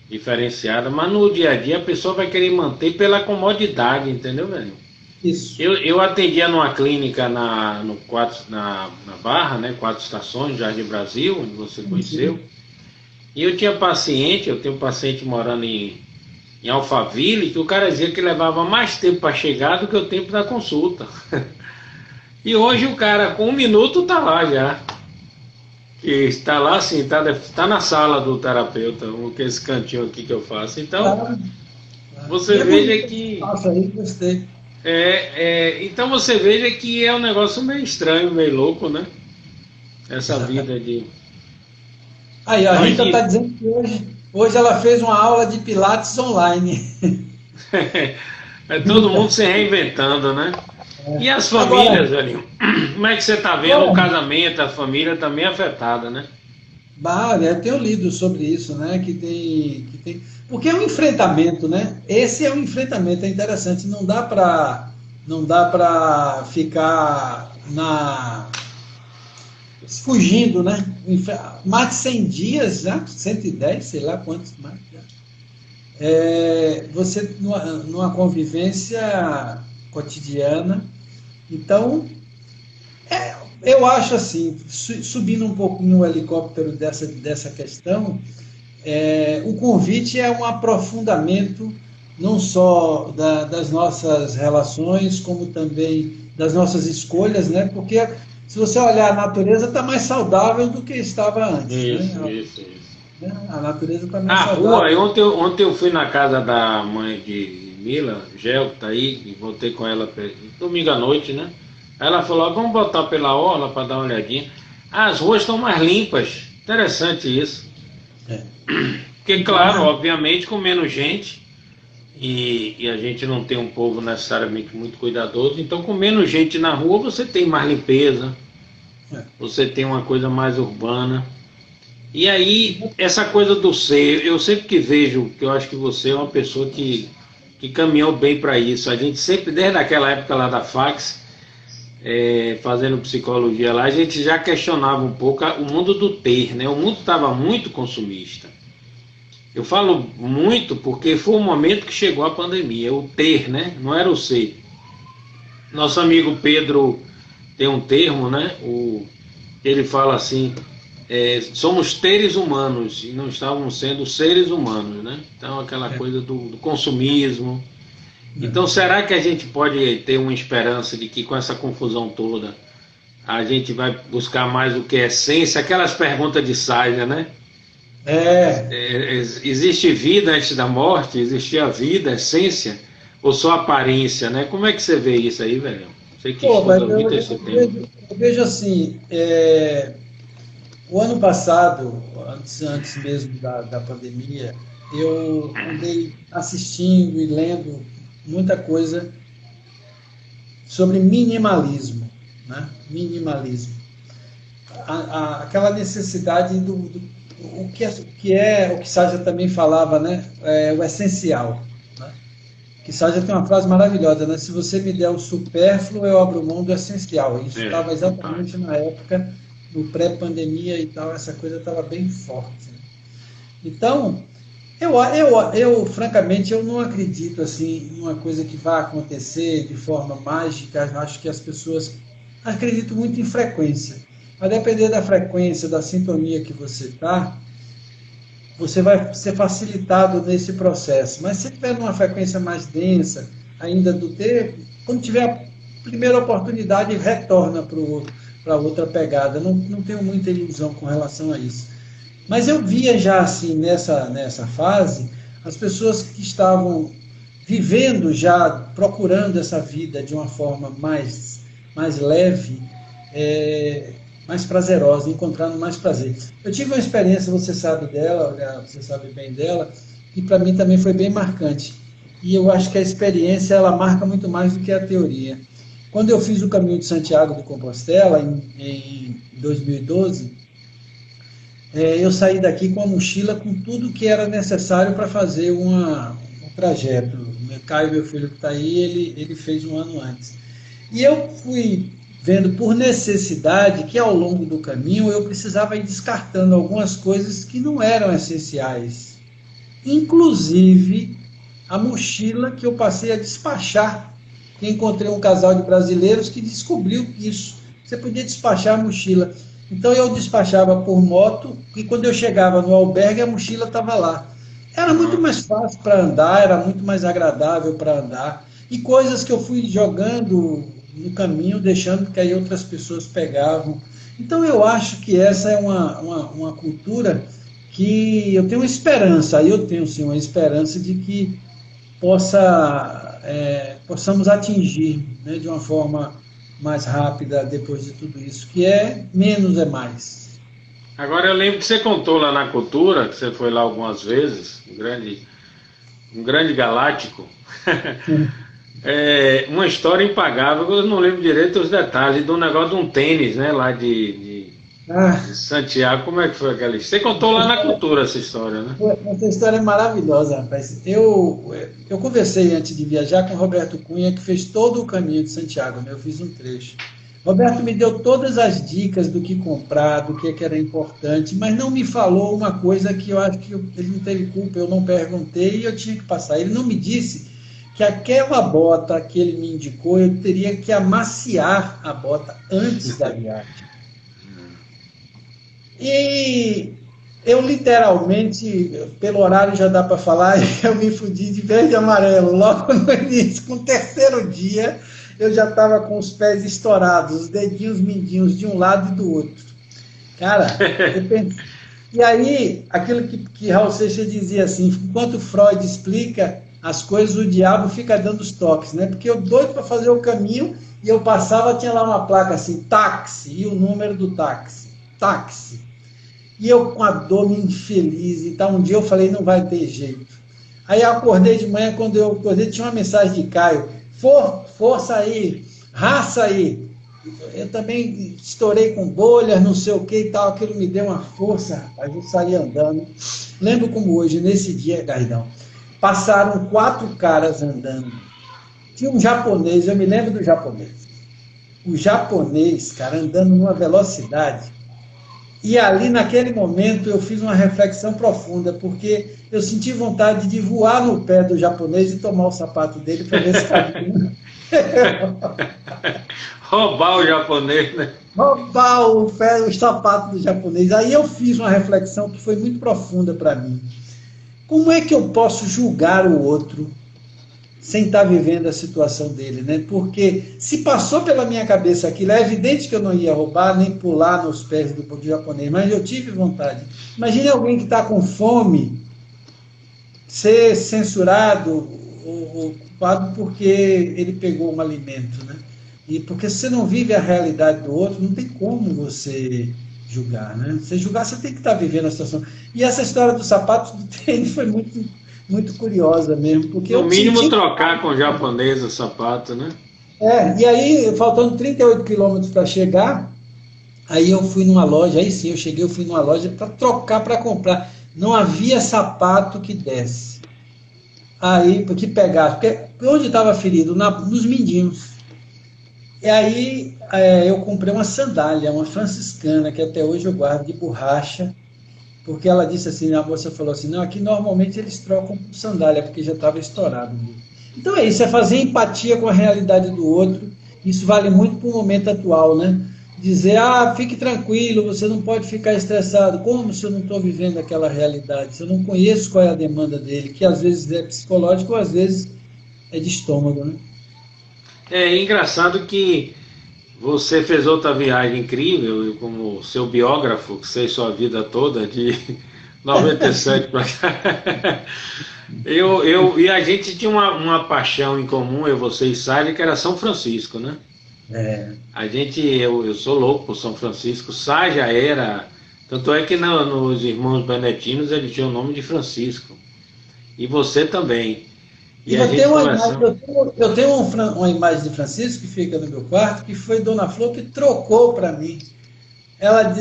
diferenciada, mas no dia a dia a pessoa vai querer manter pela comodidade, entendeu, velho? isso. Eu atendia numa clínica na Barra, né, 4 Estações, Jardim Brasil, onde você conheceu. E eu tenho um paciente morando em Alphaville, que o cara dizia que levava mais tempo para chegar do que o tempo da consulta. E hoje o cara, com 1 minuto, está lá já. Que está lá, assim, está na sala do terapeuta, que esse cantinho aqui que eu faço. Então, você veja que... Nossa, aí gostei. Então você veja que é um negócio meio estranho, meio louco, né? Essa vida de... Aí, a Rita está dizendo que hoje ela fez uma aula de Pilates online. Todo mundo se reinventando, né? E as famílias, velho? Como é que você está vendo o casamento, a família também afetada, né? Eu tenho lido sobre isso, né? Que tem... Porque é um enfrentamento, né? Esse é um enfrentamento, é interessante. Não dá para ficar fugindo, né? Mais de 100 dias, já, 110, sei lá quantos mais. Você numa convivência cotidiana. Então, eu acho assim, subindo um pouco no helicóptero dessa questão, o convite é um aprofundamento não só das nossas relações, como também das nossas escolhas, né? Porque se você olhar, a natureza está mais saudável do que estava antes. Isso. A natureza está mais saudável. Ontem eu fui na casa da mãe de Mila, Gel, que está aí, e voltei com ela domingo à noite, né? Aí ela falou, vamos botar pela orla para dar uma olhadinha. As ruas estão mais limpas. Interessante isso. Porque, claro, obviamente, com menos gente, e a gente não tem um povo necessariamente muito cuidadoso, então com menos gente na rua você tem mais limpeza, você tem uma coisa mais urbana. E aí, essa coisa do ser, eu sempre que vejo, que eu acho que você é uma pessoa que caminhou bem para isso. A gente sempre, desde aquela época lá da fax, fazendo psicologia lá, a gente já questionava um pouco o mundo do ter, né? O mundo estava muito consumista. Eu falo muito porque foi o momento que chegou a pandemia, o ter, né? Não era o ser. Nosso amigo Pedro tem um termo, né? Ele fala assim, somos teres humanos e não estávamos sendo seres humanos, né? Então aquela coisa do consumismo. Então será que a gente pode ter uma esperança de que com essa confusão toda a gente vai buscar mais o que é essência? Aquelas perguntas de Saia, né? É, Existe vida antes da morte? Existe a vida, a essência? Ou só aparência, né? Como é que você vê isso aí, velho? Você que pô, mas estuda muito esse tema. eu vejo assim, o ano passado, antes mesmo da pandemia, eu andei assistindo e lendo muita coisa sobre minimalismo, né? Minimalismo. Aquela necessidade o que Sádia também falava, né? O essencial, né? Que Sádia tem uma frase maravilhosa, né? Se você me der o supérfluo, eu abro mão do essencial. Isso estava exatamente Fantástico. na época do pré-pandemia e tal, essa coisa estava bem forte, né? Então, francamente, eu não acredito assim em uma coisa que vai acontecer de forma mágica. Eu acho que as pessoas acreditam muito em frequência. A depender da frequência, da sintonia que você está, você vai ser facilitado nesse processo. Mas se tiver numa frequência mais densa, ainda do tempo, quando tiver a primeira oportunidade, retorna para outra pegada. Não tenho muita ilusão com relação a isso. Mas eu via já assim, nessa fase, as pessoas que estavam vivendo já, procurando essa vida de uma forma mais leve, mais prazerosa, encontrando mais prazer. Eu tive uma experiência, você sabe dela, você sabe bem dela, e para mim também foi bem marcante. E eu acho que a experiência, ela marca muito mais do que a teoria. Quando eu fiz o Caminho de Santiago de Compostela, em 2012, eu saí daqui com a mochila com tudo que era necessário para fazer um trajeto. O Caio, meu filho que está aí, ele fez um ano antes. E eu fui vendo por necessidade que ao longo do caminho eu precisava ir descartando algumas coisas que não eram essenciais. Inclusive a mochila que eu passei a despachar. Que encontrei um casal de brasileiros que descobriu isso. Você podia despachar a mochila. Então eu despachava por moto e quando eu chegava no albergue a mochila estava lá. Era muito mais fácil para andar, era muito mais agradável para andar. E coisas que eu fui jogando no caminho, deixando que aí outras pessoas pegavam. Então eu acho que essa é uma cultura que eu tenho uma esperança, aí eu tenho sim uma esperança de que possamos atingir, né, de uma forma mais rápida depois de tudo isso, que é menos é mais. Agora eu lembro que você contou lá na cultura, que você foi lá algumas vezes, um grande galáctico. Uma história impagável, eu não lembro direito os detalhes, do negócio de um tênis, né, lá Ah, de Santiago. Como é que foi aquela história? Você contou lá na cultura essa história, né? essa história é maravilhosa, rapaz. Eu conversei antes de viajar com o Roberto Cunha, que fez todo o caminho de Santiago, né? Eu fiz um trecho. Roberto me deu todas as dicas do que comprar, do que era importante, mas não me falou uma coisa que eu acho que ele não teve culpa, eu não perguntei e eu tinha que passar. Ele não me disse que aquela bota que ele me indicou, eu teria que amaciar a bota antes da viagem. E eu literalmente, pelo horário já dá para falar, eu me fudi de verde e amarelo. Logo no início, com o terceiro dia, eu já estava com os pés estourados, os dedinhos mindinhos de um lado e do outro. Cara, eu pensei. E aí, aquilo que Raul Seixas dizia assim, enquanto Freud explica as coisas, o diabo fica dando os toques, né? Porque eu doido para fazer o caminho e eu passava, tinha lá uma placa assim, táxi, e o número do táxi, táxi. E eu com a dor me infeliz, então um dia eu falei, não vai ter jeito. Aí eu acordei de manhã, quando eu acordei, tinha uma mensagem de Caio, força aí, raça aí. Eu também estourei com bolhas, não sei o que e tal, aquilo me deu uma força, rapaz, eu saí andando. Lembro como hoje, nesse dia, Gardão, passaram 4 caras andando. Tinha um japonês, eu me lembro do japonês. O japonês, cara, andando numa velocidade. E ali, naquele momento, eu fiz uma reflexão profunda, porque eu senti vontade de voar no pé do japonês e tomar o sapato dele para ver se cabia. Roubar o japonês, né? Roubar o sapato do japonês. Aí eu fiz uma reflexão que foi muito profunda para mim. Como é que eu posso julgar o outro sem estar vivendo a situação dele, né? Porque se passou pela minha cabeça aquilo, é evidente que eu não ia roubar, nem pular nos pés do japonês, mas eu tive vontade. Imagine alguém que está com fome ser censurado ou culpado porque ele pegou um alimento, né? E porque se você não vive a realidade do outro, não tem como você julgar, né? Você julgar, você tem que estar vivendo a situação. E essa história do sapato do tênis foi muito curiosa mesmo, porque No mínimo senti... trocar com o japonês o sapato, né? E aí, faltando 38 quilômetros para chegar, aí eu fui numa loja, aí sim, eu fui numa loja para trocar, para comprar. Não havia sapato que desse. Aí, que pegasse, porque onde estava ferido? Nos mindinhos. E aí eu comprei uma sandália, uma franciscana, que até hoje eu guardo de borracha, porque ela disse assim, a moça falou assim, não, aqui normalmente eles trocam por sandália, porque já estava estourado. Então é isso, é fazer empatia com a realidade do outro, isso vale muito para o momento atual, né? Dizer, fique tranquilo, você não pode ficar estressado, como se eu não estou vivendo aquela realidade, se eu não conheço qual é a demanda dele, que às vezes é psicológico, às vezes é de estômago, né? É engraçado que você fez outra viagem incrível, como seu biógrafo, que fez sua vida toda, de 97 para cá. E a gente tinha uma paixão em comum, eu, você e Sália, que era São Francisco, né? Eu sou louco por São Francisco, Sá já era, tanto é que nos Irmãos Beneditinos ele tinha o nome de Francisco, e você também. E a gente eu tenho uma imagem de Francisco que fica no meu quarto, que foi Dona Flor que trocou para mim.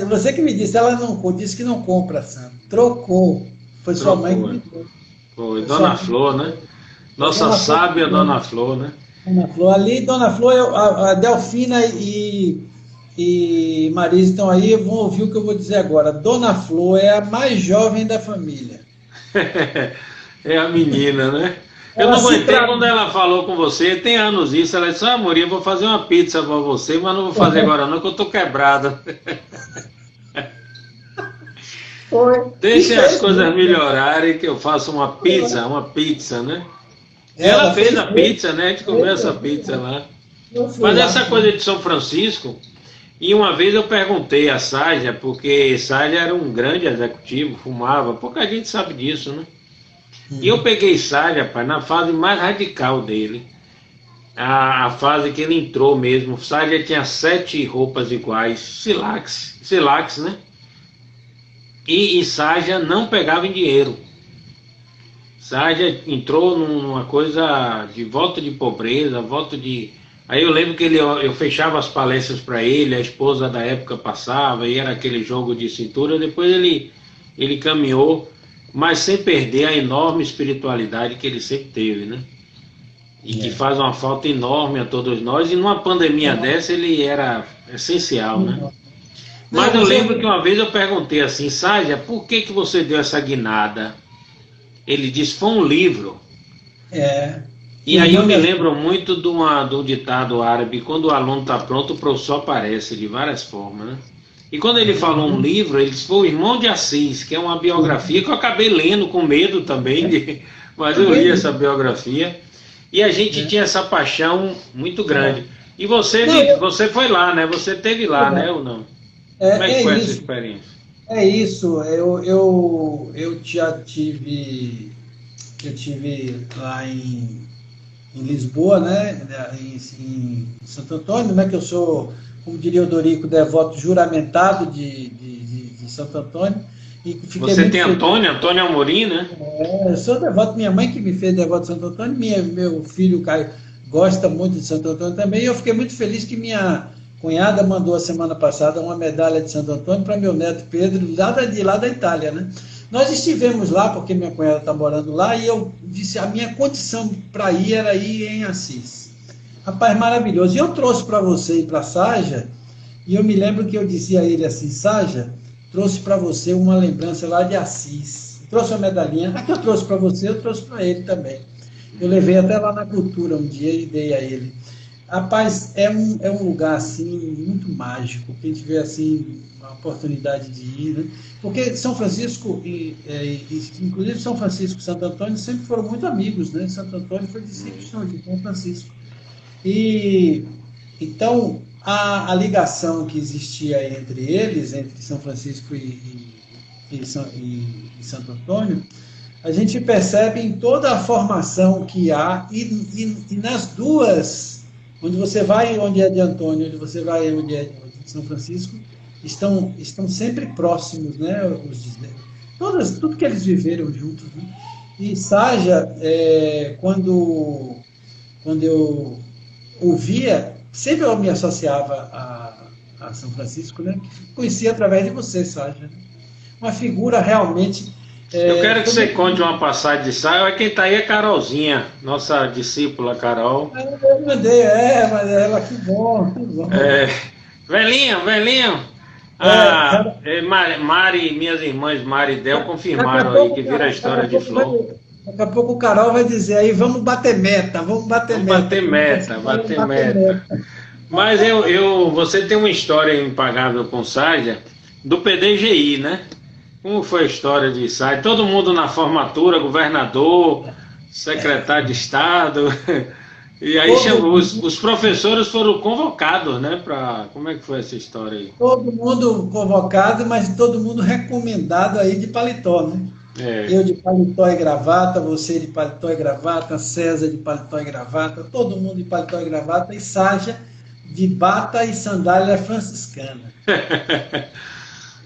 Você que me disse, ela não disse que não compra santo, trocou. Foi sua mãe que me deu. Foi Dona Flor, né? Nossa sábia Dona Flor, né? Dona Flor. Ali, Dona Flor, a Delfina e Marisa estão aí, vão ouvir o que eu vou dizer agora. Dona Flor é a mais jovem da família. É a menina, né? Eu não aguentei quando ela falou com você, tem anos isso, ela disse, amor, eu vou fazer uma pizza para você, mas não vou fazer agora não, que eu tô quebrada. Deixem as coisas melhorarem que eu faço uma pizza, né? Ela fez a pizza, né? A gente comeu essa pizza lá. Mas essa coisa de São Francisco, e uma vez eu perguntei a Ságia, porque Ságia era um grande executivo, fumava, pouca gente sabe disso, né? E eu peguei Sália, rapaz, na fase mais radical dele. A fase que ele entrou mesmo. Sália tinha 7 roupas iguais, silax, né? E Sália não pegava em dinheiro. Sália entrou numa coisa de voto de pobreza, voto de... Aí eu lembro que eu fechava as palestras para ele, a esposa da época passava, e era aquele jogo de cintura. Depois ele caminhou, mas sem perder a enorme espiritualidade que ele sempre teve, né? E que faz uma falta enorme a todos nós, e numa pandemia dessa ele era essencial, né? Mas eu lembro que uma vez eu perguntei assim, Ságia, por que você deu essa guinada? Ele disse, foi um livro. E aí eu me lembro muito do ditado árabe, quando o aluno está pronto, o professor aparece de várias formas, né? E quando ele falou um livro, ele disse, foi o Irmão de Assis, que é uma biografia que eu acabei lendo com medo também, mas eu li essa biografia, e a gente tinha essa paixão muito grande. E você foi lá, né? Você esteve lá, né, ou não? Como é que foi essa experiência? É isso, eu já tive lá em Lisboa, né, em Santo Antônio, né, que eu sou, como diria o Dorico, devoto juramentado de Santo Antônio. E você tem Antônio Amorim, né? Eu sou devoto, minha mãe que me fez devoto de Santo Antônio, meu filho Caio gosta muito de Santo Antônio também, e eu fiquei muito feliz que minha cunhada mandou a semana passada uma medalha de Santo Antônio para meu neto Pedro, lá da Itália, né? Nós estivemos lá, porque minha cunhada está morando lá, e eu disse, a minha condição para ir era ir em Assis. Rapaz, maravilhoso. E eu trouxe para você e para a Ságia, e eu me lembro que eu disse a ele assim, Ságia, trouxe para você uma lembrança lá de Assis. Trouxe uma medalhinha, a que eu trouxe para você, eu trouxe para ele também. Eu levei até lá na cultura um dia e dei a ele. Rapaz, é um lugar assim muito mágico. Quem tiver assim uma oportunidade de ir, né? Porque São Francisco inclusive São Francisco e Santo Antônio sempre foram muito amigos, né? Santo Antônio foi discípulo de São Francisco. E então a ligação que existia entre eles, entre São Francisco e Santo Antônio, a gente percebe em toda a formação que há e nas duas, onde você vai onde é de Antônio, onde você vai onde é de São Francisco, estão sempre próximos, né? Tudo que eles viveram juntos, né? E Saja, quando eu ouvia, sempre eu me associava a São Francisco, né? Que conhecia através de você, Saja, né? Uma figura realmente. Eu quero que você conte uma passagem de Saja. Quem está aí é Carolzinha, nossa discípula Carol. Eu mandei, mas ela, que bom, que bom. Velhinho. Mari, minhas irmãs Mari e Del confirmaram aí que vira a história de Flor. Daqui a pouco o Carol vai dizer aí, vamos bater meta. Bater meta. Mas você tem uma história impagável com Saja, do PDGI, né? Como foi a história de Saja? Todo mundo na formatura, governador, secretário de Estado, e aí os professores foram convocados, né? Como é que foi essa história aí? Todo mundo convocado, mas todo mundo recomendado aí de paletó, né? Eu de paletó e gravata, você de paletó e gravata, César de paletó e gravata, todo mundo de paletó e gravata, e Saja de bata e sandália franciscana.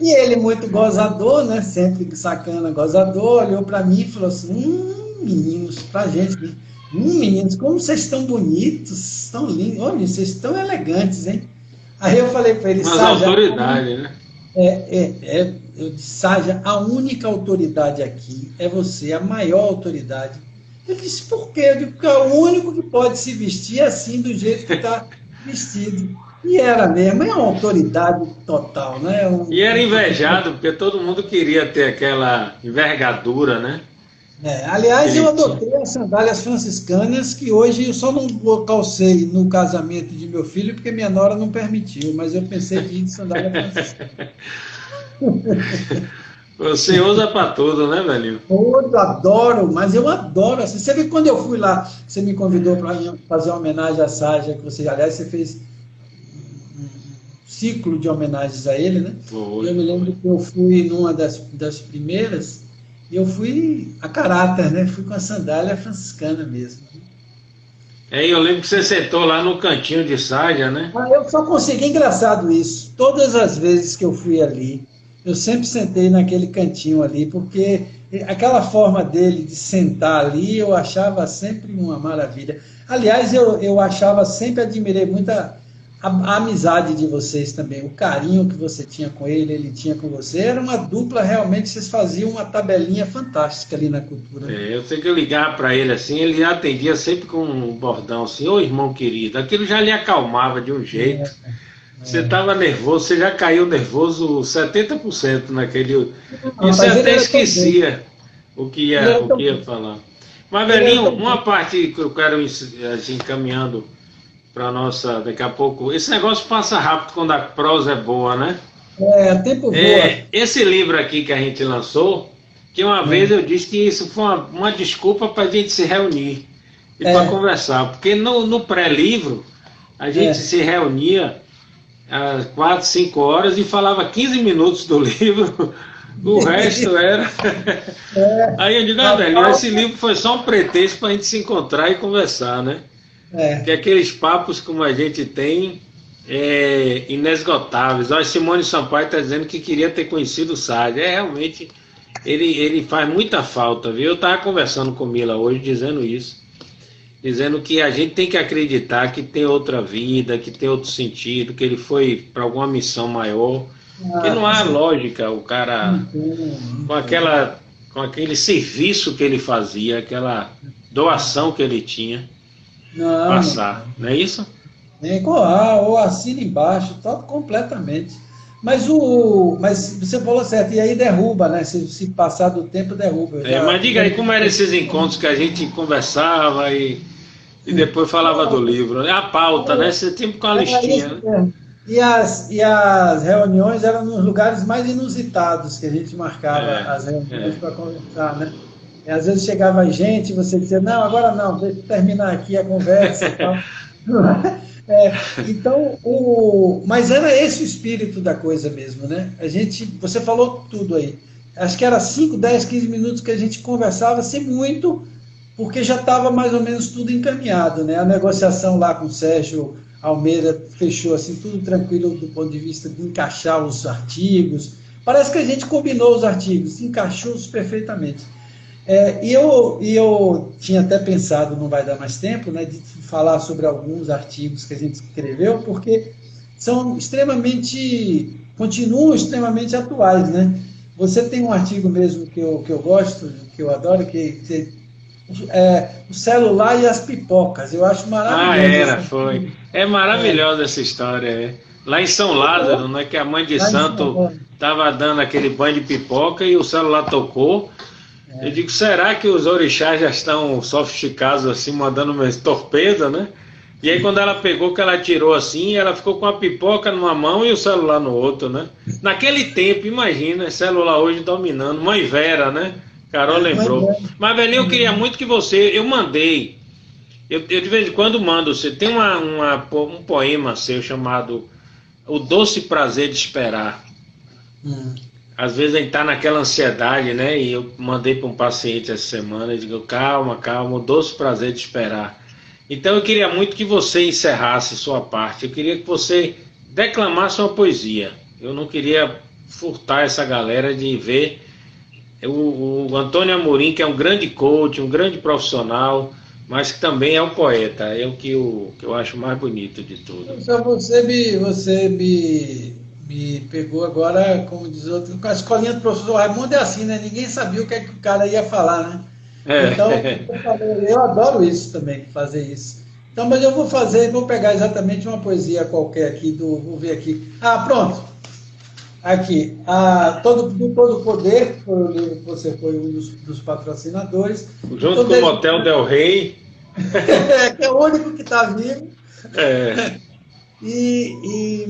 E ele, muito gozador, né? Sempre sacana, gozador, olhou para mim e falou assim: meninos, pra gente, meninos, como vocês estão bonitos, estão lindos, olha, vocês estão elegantes, hein? Aí eu falei para ele: mas autoridade, né? Eu disse: Saja, a única autoridade aqui é você, a maior autoridade. Ele disse: por quê? Eu digo: porque é o único que pode se vestir assim, do jeito que está vestido. E era mesmo, é uma autoridade total, né? E era invejado, porque todo mundo queria ter aquela envergadura, né? Aliás, eu adotei as sandálias franciscanas, que hoje eu só não calcei no casamento de meu filho, porque minha nora não permitiu, mas eu pensei em ir de sandália franciscana. Você usa para tudo, né, velho? Eu adoro, mas eu adoro. Assim, você vê que quando eu fui lá, você me convidou para fazer uma homenagem à Saja, que você, aliás, você fez um ciclo de homenagens a ele, né? Eu me lembro que eu fui numa das primeiras, e eu fui a caráter, né? Fui com a sandália franciscana mesmo. Eu lembro que você sentou lá no cantinho de Saja, né? Eu só consegui, engraçado isso, todas as vezes que eu fui ali, eu sempre sentei naquele cantinho ali, porque aquela forma dele de sentar ali, eu achava sempre uma maravilha. Aliás, eu achava, sempre admirei muito a amizade de vocês também, o carinho que você tinha com ele, ele tinha com você. Era uma dupla, realmente, vocês faziam uma tabelinha fantástica ali na cultura. Eu sei que eu ligava para ele assim, ele atendia sempre com um bordão assim: ô irmão querido, aquilo já lhe acalmava de um jeito. Você estava nervoso, você já caiu nervoso 70% naquele. E você até esquecia o que ia falar. Mas, velhinho, uma parte que eu quero assim, encaminhando para nossa, daqui a pouco. Esse negócio passa rápido quando a prosa é boa, né? Tempo voa. Esse livro aqui que a gente lançou, que uma vez eu disse que isso foi uma desculpa para a gente se reunir e para conversar, porque no pré-livro a gente se reunia às 4, 5 horas e falava 15 minutos do livro, o resto era. Aí eu digo: velho, esse livro foi só um pretexto para a gente se encontrar e conversar, né? Que aqueles papos como a gente tem inesgotáveis. Olha, Simone Sampaio está dizendo que queria ter conhecido o Saja. Realmente, ele faz muita falta, viu? Eu estava conversando com Mila hoje dizendo isso, dizendo que a gente tem que acreditar que tem outra vida, que tem outro sentido, que ele foi para alguma missão maior, que não há lógica o cara com aquele serviço que ele fazia, aquela doação que ele tinha, passar, não é isso? Ou assina embaixo, completamente. Mas você falou certo, e aí derruba, né? Se passar do tempo, derruba. Mas diga aí como eram esses encontros que a gente conversava e E depois falava do livro. É a pauta, né? Você tinha com a Era listinha, isso né? mesmo. E as reuniões eram nos lugares mais inusitados que a gente marcava É, as reuniões é. para conversar, né? E às vezes chegava gente e você dizia, não, agora não, deixa eu terminar aqui a conversa e tal. Então, mas era esse o espírito da coisa mesmo, né? Você falou tudo aí. Acho que era 5, 10, 15 minutos que a gente conversava, sem muito, porque já estava mais ou menos tudo encaminhado, né? A negociação lá com o Sérgio Almeida fechou assim, tudo tranquilo do ponto de vista de encaixar os artigos. Parece que a gente combinou os artigos, encaixou-os perfeitamente. E eu tinha até pensado, não vai dar mais tempo, né, de falar sobre alguns artigos que a gente escreveu, porque continuam extremamente atuais, né? Você tem um artigo mesmo que eu gosto, que eu adoro, que o celular e as pipocas. Eu acho Ah, maravilhoso esse era, foi. artigo. É É, maravilhosa essa história, é. Lá em São Lázaro, né, que a mãe de lá em São santo Paulo. estava dando aquele banho de pipoca e o celular tocou. Eu digo, será que os orixás já estão sofisticados assim, mandando uma torpeda, né? E aí quando ela pegou, que ela tirou assim, ela ficou com a pipoca numa mão e o celular no outro, né? Naquele tempo, imagina, celular hoje dominando. Mãe Vera, né? Carol Mas lembrou. Mas, velhinho, eu queria muito que você... Eu mandei. Eu de vez em quando mando. Você tem um poema seu chamado O Doce Prazer de Esperar. hum, Às vezes a gente tá naquela ansiedade, né? E eu mandei para um paciente essa semana, eu digo, calma, calma, o doce prazer de esperar. Então eu queria muito que você encerrasse sua parte, eu queria que você declamasse uma poesia. Eu não queria furtar essa galera de ver o Antônio Amorim, que é um grande coach, um grande profissional, mas que também é um poeta, é o que eu acho mais bonito de tudo. só você me pegou agora, como diz outro, com a escolinha do professor Raimundo é assim, né? Ninguém sabia o que é que o cara ia falar, né? Então, É. eu adoro isso também, fazer isso. Então, mas eu vou pegar exatamente uma poesia qualquer aqui, vou ver aqui. Ah, pronto. Aqui. Do Todo Poder, foi o livro que você foi um dos patrocinadores. Junto Então, com o Motel Del Rey. que é o único que está vivo. É.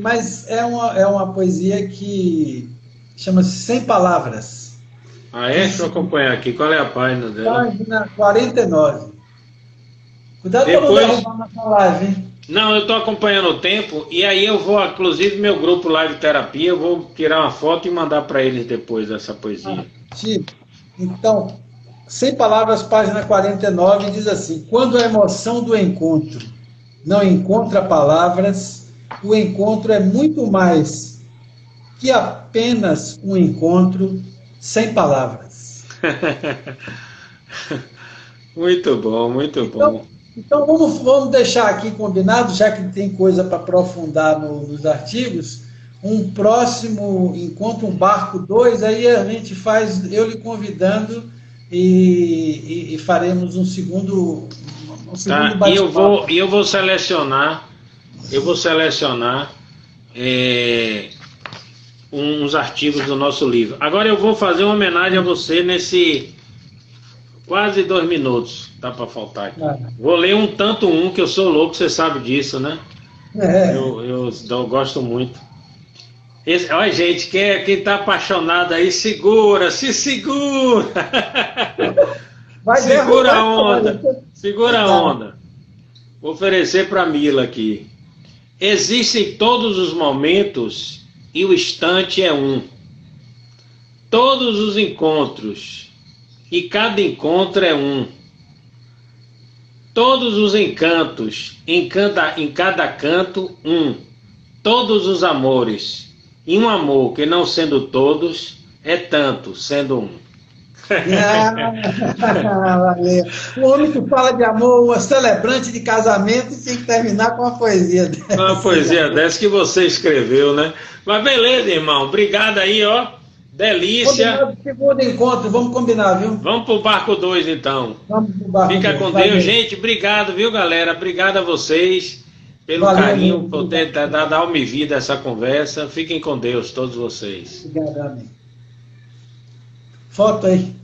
Mas é uma poesia que chama-se Sem Palavras. Ah, é? Deixa eu acompanhar aqui. Qual é a página dela? Página 49. Cuidado para não Depois. derrubar nossa live, hein? Não, eu estou acompanhando o tempo e aí eu vou, inclusive, meu grupo Live Terapia, eu vou tirar uma foto e mandar para eles depois dessa poesia. Chico, então, Sem Palavras, página 49, diz assim: quando a emoção do encontro não encontra palavras, o encontro é muito mais que apenas um encontro sem palavras. Muito bom, muito bom. Então vamos deixar aqui combinado, já que tem coisa para aprofundar nos artigos, um próximo encontro, um Barco 2, aí a gente faz, eu lhe convidando e faremos um segundo Tá, bate-papo. eu vou selecionar uns artigos do nosso livro. Agora eu vou fazer uma homenagem a você nesse quase 2 minutos, dá para faltar aqui. Vou ler um tanto que eu sou louco, você sabe disso, né? Eu gosto muito. Olha, gente, quem tá apaixonado aí, se segura! Segura a onda, segura a onda. Vou oferecer para Mila aqui. Existem todos os momentos e o instante é um. Todos os encontros e cada encontro é um. Todos os encantos, em cada canto, um. Todos os amores, e um amor que não sendo todos, é tanto, sendo um. Valeu. O homem que fala de amor, uma celebrante de casamento, tem que terminar com uma poesia dessa. Uma poesia dessa que você escreveu, né? Mas beleza, irmão. Obrigado aí, ó. Delícia. Combinado, segundo encontro, vamos combinar, viu? Vamos pro Barco 2, então. Vamos pro Barco Fica 2. com Valeu. Deus. Gente, obrigado, viu, galera? Obrigado a vocês pelo Valeu, carinho, meu por ter dado alma e vida a essa conversa. Fiquem com Deus, todos vocês. Obrigado, amém. Foto aí.